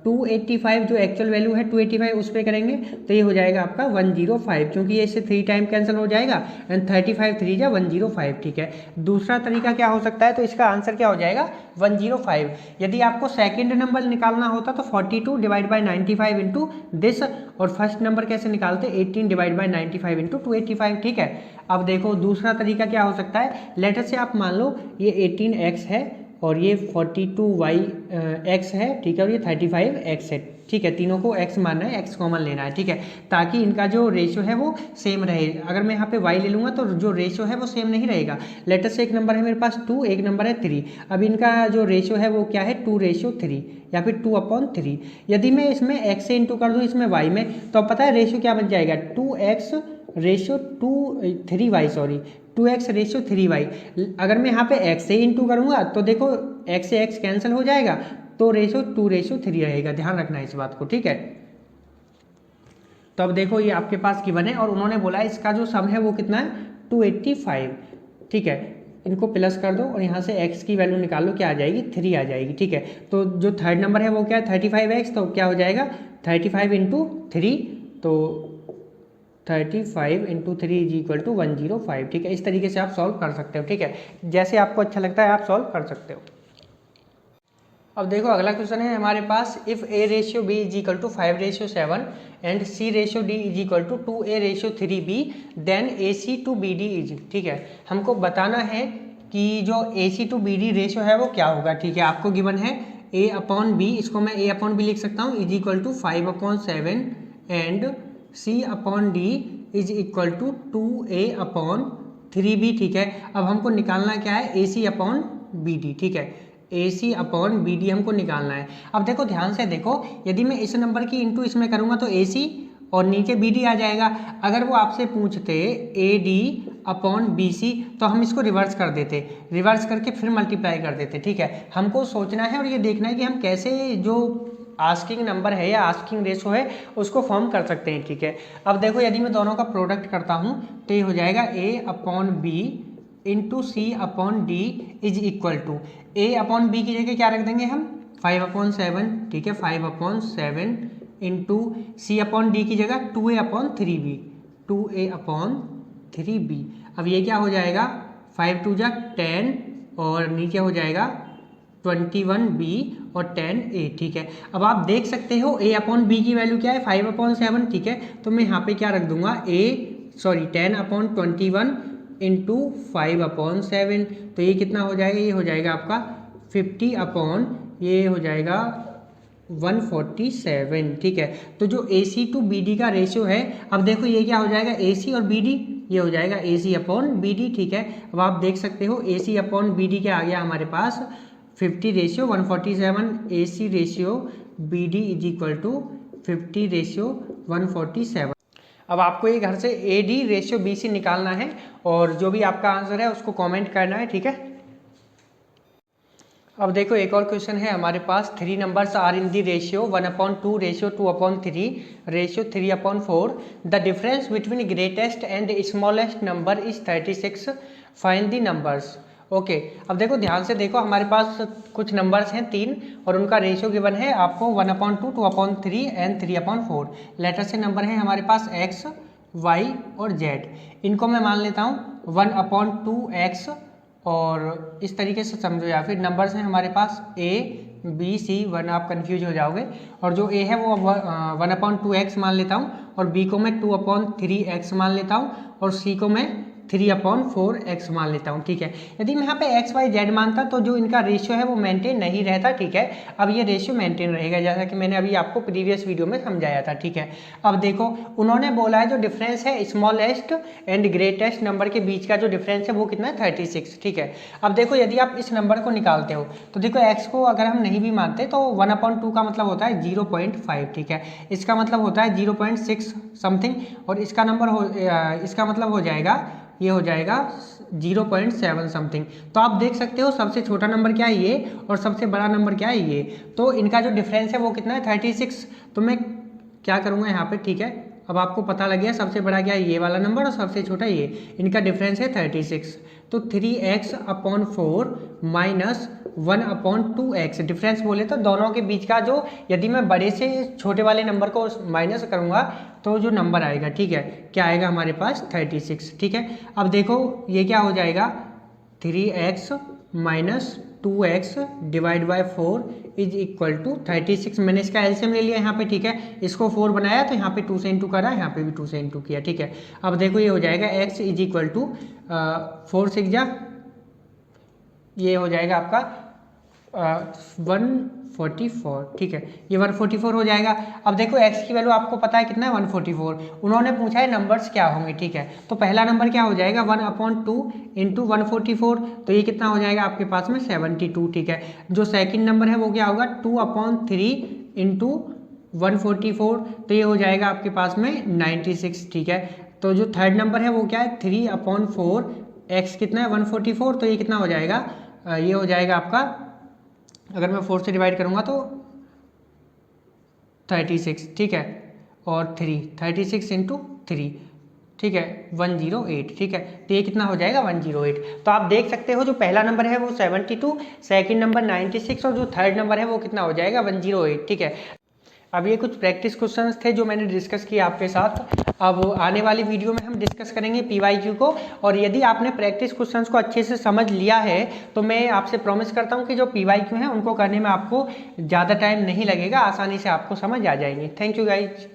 285 जो एक्चुअल वैल्यू है 285 उस पर करेंगे तो ये हो जाएगा आपका 105, क्योंकि ये इससे 3 टाइम कैंसिल हो जाएगा, एंड 35 3 जा 105, ठीक है। दूसरा तरीका क्या हो सकता है, तो इसका आंसर क्या हो जाएगा 105। यदि आपको सेकंड नंबर निकालना होता तो 42 डिवाइड बाई 95 इंटू दिस, और फर्स्ट नंबर कैसे निकालते 18 डिवाइड बाई 95 इंटू 285, ठीक है। अब देखो दूसरा तरीका क्या हो सकता है, लेटर से आप मान लो ये 18x है और ये 42x है, ठीक है, और ये 35x है, ठीक है। तीनों को x मानना है, x कॉमन लेना है, ठीक है, ताकि इनका जो रेशियो है वो सेम रहे। अगर मैं यहाँ पे y ले लूँगा तो जो रेशियो है वो सेम नहीं रहेगा। लेटर से एक नंबर है मेरे पास 2, एक नंबर है 3, अब इनका जो रेशियो है वो क्या है 2:3 या फिर 2/3। यदि मैं इसमें x से इंटू कर दूँ इसमें y में, तो अब पता है रेशियो क्या बन जाएगा 2x ratio 3y, sorry 2x ratio 3y। अगर मैं यहाँ पे x से इंटू करूँगा तो देखो x से x कैंसिल हो जाएगा, तो रेशो 2:3 रहेगा, ध्यान रखना है इस बात को, ठीक है। तो अब देखो ये आपके पास गिवन है और उन्होंने बोला इसका जो सम है वो कितना है 285, ठीक है। इनको प्लस कर दो और यहाँ से x की वैल्यू निकाल लो, क्या आ जाएगी 3 आ जाएगी, ठीक है। तो जो थर्ड नंबर है वो क्या है 35x, तो क्या हो जाएगा 35 इंटू 3, तो 35 इंटू 3 इज इक्वल टू 105, ठीक है। इस तरीके से आप सॉल्व कर सकते हो, ठीक है, जैसे आपको अच्छा लगता है आप सॉल्व कर सकते हो। अब देखो अगला क्वेश्चन है हमारे पास, if a ratio b is equal to 5:7 and c ratio d is equal to 2a/3b then ac to bd is, ठीक है। हमको बताना है कि जो ac टू bd रेशियो है वो क्या होगा, ठीक है। आपको गिवन है a/b, इसको मैं a/b लिख सकता हूँ is equal to 5/7 and c/d is equal to 2a/3b, ठीक है। अब हमको निकालना क्या है ac/bd, ठीक है, AC/BD हमको निकालना है। अब देखो ध्यान से देखो, यदि मैं इस नंबर की इंटू इसमें करूँगा तो AC और नीचे BD आ जाएगा। अगर वो आपसे पूछते AD/BC तो हम इसको रिवर्स कर देते, रिवर्स करके फिर मल्टीप्लाई कर देते, ठीक है। हमको सोचना है और ये देखना है कि हम कैसे जो आस्किंग नंबर है या आस्किंग रेशो है उसको फॉर्म कर सकते हैं, ठीक है। अब देखो यदि मैं दोनों का प्रोडक्ट करता हूँ तो ये हो जाएगा A/B into C/D is equal to A/B की जगह क्या रख देंगे हम 5/7, ठीक है, 5/7 इंटू C/D की जगह 2a/3b, 2a/3b। अब ये क्या हो जाएगा 5 2 जा 10 और नीचे हो जाएगा 21b और 10a, ठीक है। अब आप देख सकते हो A/B की वैल्यू क्या है 5/7, ठीक है। तो मैं यहाँ पे क्या रख दूंगा 10/21 इंटू 5/7, तो ये कितना हो जाएगा, ये हो जाएगा आपका 50 ये हो जाएगा 147, ठीक है। तो जो AC टू BD का रेशियो है, अब देखो ये क्या हो जाएगा AC और BD, ये हो जाएगा AC/BD, ठीक है। अब आप देख सकते हो AC/BD क्या आ गया हमारे पास 50:147, AC/BD इज इक्वल टू 50:147। अब आपको ये घर से AD/BC निकालना है और जो भी आपका आंसर है उसको कमेंट करना है, ठीक है। अब देखो एक और क्वेश्चन है हमारे पास, 3 numbers are in the ratio 1/2 ratio 2/3 ratio 3/4, the difference between greatest and smallest number is 36, find the numbers. Okay, अब देखो ध्यान से देखो, हमारे पास कुछ नंबर्स हैं 3 और उनका रेशियो गिवन है आपको 1/2, 2/3 एंड 3/4। लेटर से नंबर है हमारे पास x, y और z। इनको मैं मान लेता हूँ 1/2x और इस तरीके से समझो, या फिर नंबर्स हैं हमारे पास a b c, वरना आप कंफ्यूज हो जाओगे। और जो a है वो 1/2x मान लेता हूँ और b को मैं 2/3x मान लेता हूँ और c को मैं 3/4x मान लेता हूँ, ठीक है। यदि मैं यहाँ पे x y z मानता तो जो इनका रेशियो है वो मेंटेन नहीं रहता, ठीक है। अब ये रेशियो मेंटेन रहेगा, जैसा कि मैंने अभी आपको प्रीवियस वीडियो में समझाया था, ठीक है। अब देखो उन्होंने बोला है जो डिफरेंस है स्मॉलेस्ट एंड ग्रेटेस्ट नंबर के बीच का जो डिफरेंस है वो कितना है 36, ठीक है। अब देखो यदि आप इस नंबर को निकालते हो तो देखो x को अगर हम नहीं भी मानते तो 1/2 का मतलब होता है 0.5, ठीक है। इसका मतलब होता है 0.6 समथिंग और इसका नंबर इसका मतलब हो जाएगा, ये हो जाएगा 0.7 समथिंग। तो आप देख सकते हो सबसे छोटा नंबर क्या है ये और सबसे बड़ा नंबर क्या है ये, तो इनका जो डिफरेंस है वो कितना है 36। तो मैं क्या करूँगा यहाँ पे, ठीक है, अब आपको पता लग गया सबसे बड़ा क्या है ये वाला नंबर और सबसे छोटा ये, इनका डिफरेंस है 36। तो 3x/4 माइनस 1/2x, डिफरेंस बोले तो दोनों के बीच का जो, यदि मैं बड़े से छोटे वाले नंबर को माइनस करूँगा तो जो नंबर आएगा, ठीक है, क्या आएगा हमारे पास 36, ठीक है। अब देखो ये क्या हो जाएगा 3x minus 2x divide by 4 is equal to 36। मैंने इसका एलसीएम ले लिया यहाँ पे, ठीक है, इसको 4 बनाया तो यहाँ पे 2 से इंटू करा, यहाँ पे भी 2 से इंटू किया, ठीक है। अब देखो ये हो जाएगा x इज इक्वल टू 4 6 जा, ये हो जाएगा आपका 144, ठीक है, ये 144 हो जाएगा। अब देखो x की वैल्यू आपको पता है कितना है 144, उन्होंने पूछा है नंबर्स क्या होंगे, ठीक है। तो पहला नंबर क्या हो जाएगा 1/2 इंटू 144, तो ये कितना हो जाएगा आपके पास में 72, ठीक है। जो सेकंड नंबर है वो क्या होगा 2/3 इंटू 144, तो ये हो जाएगा आपके पास में 96, ठीक है। तो जो थर्ड नंबर है वो क्या है 3/4, x कितना है 144, तो ये कितना हो जाएगा, ये हो जाएगा आपका अगर मैं 4 से डिवाइड करूँगा तो 36, ठीक है, और 3, 36 इंटू 3, ठीक है, 108, ठीक है। तो ये कितना हो जाएगा 108। तो आप देख सकते हो जो पहला नंबर है वो 72, सेकंड नंबर 96 और जो थर्ड नंबर है वो कितना हो जाएगा 108, ठीक है। अब ये कुछ प्रैक्टिस क्वेश्चंस थे जो मैंने डिस्कस किए आपके साथ। अब आने वाली वीडियो में हम डिस्कस करेंगे PYQ को, और यदि आपने प्रैक्टिस क्वेश्चंस को अच्छे से समझ लिया है तो मैं आपसे प्रॉमिस करता हूँ कि जो PYQ हैं उनको करने में आपको ज़्यादा टाइम नहीं लगेगा, आसानी से आपको समझ आ जाएंगे। Thank you guys.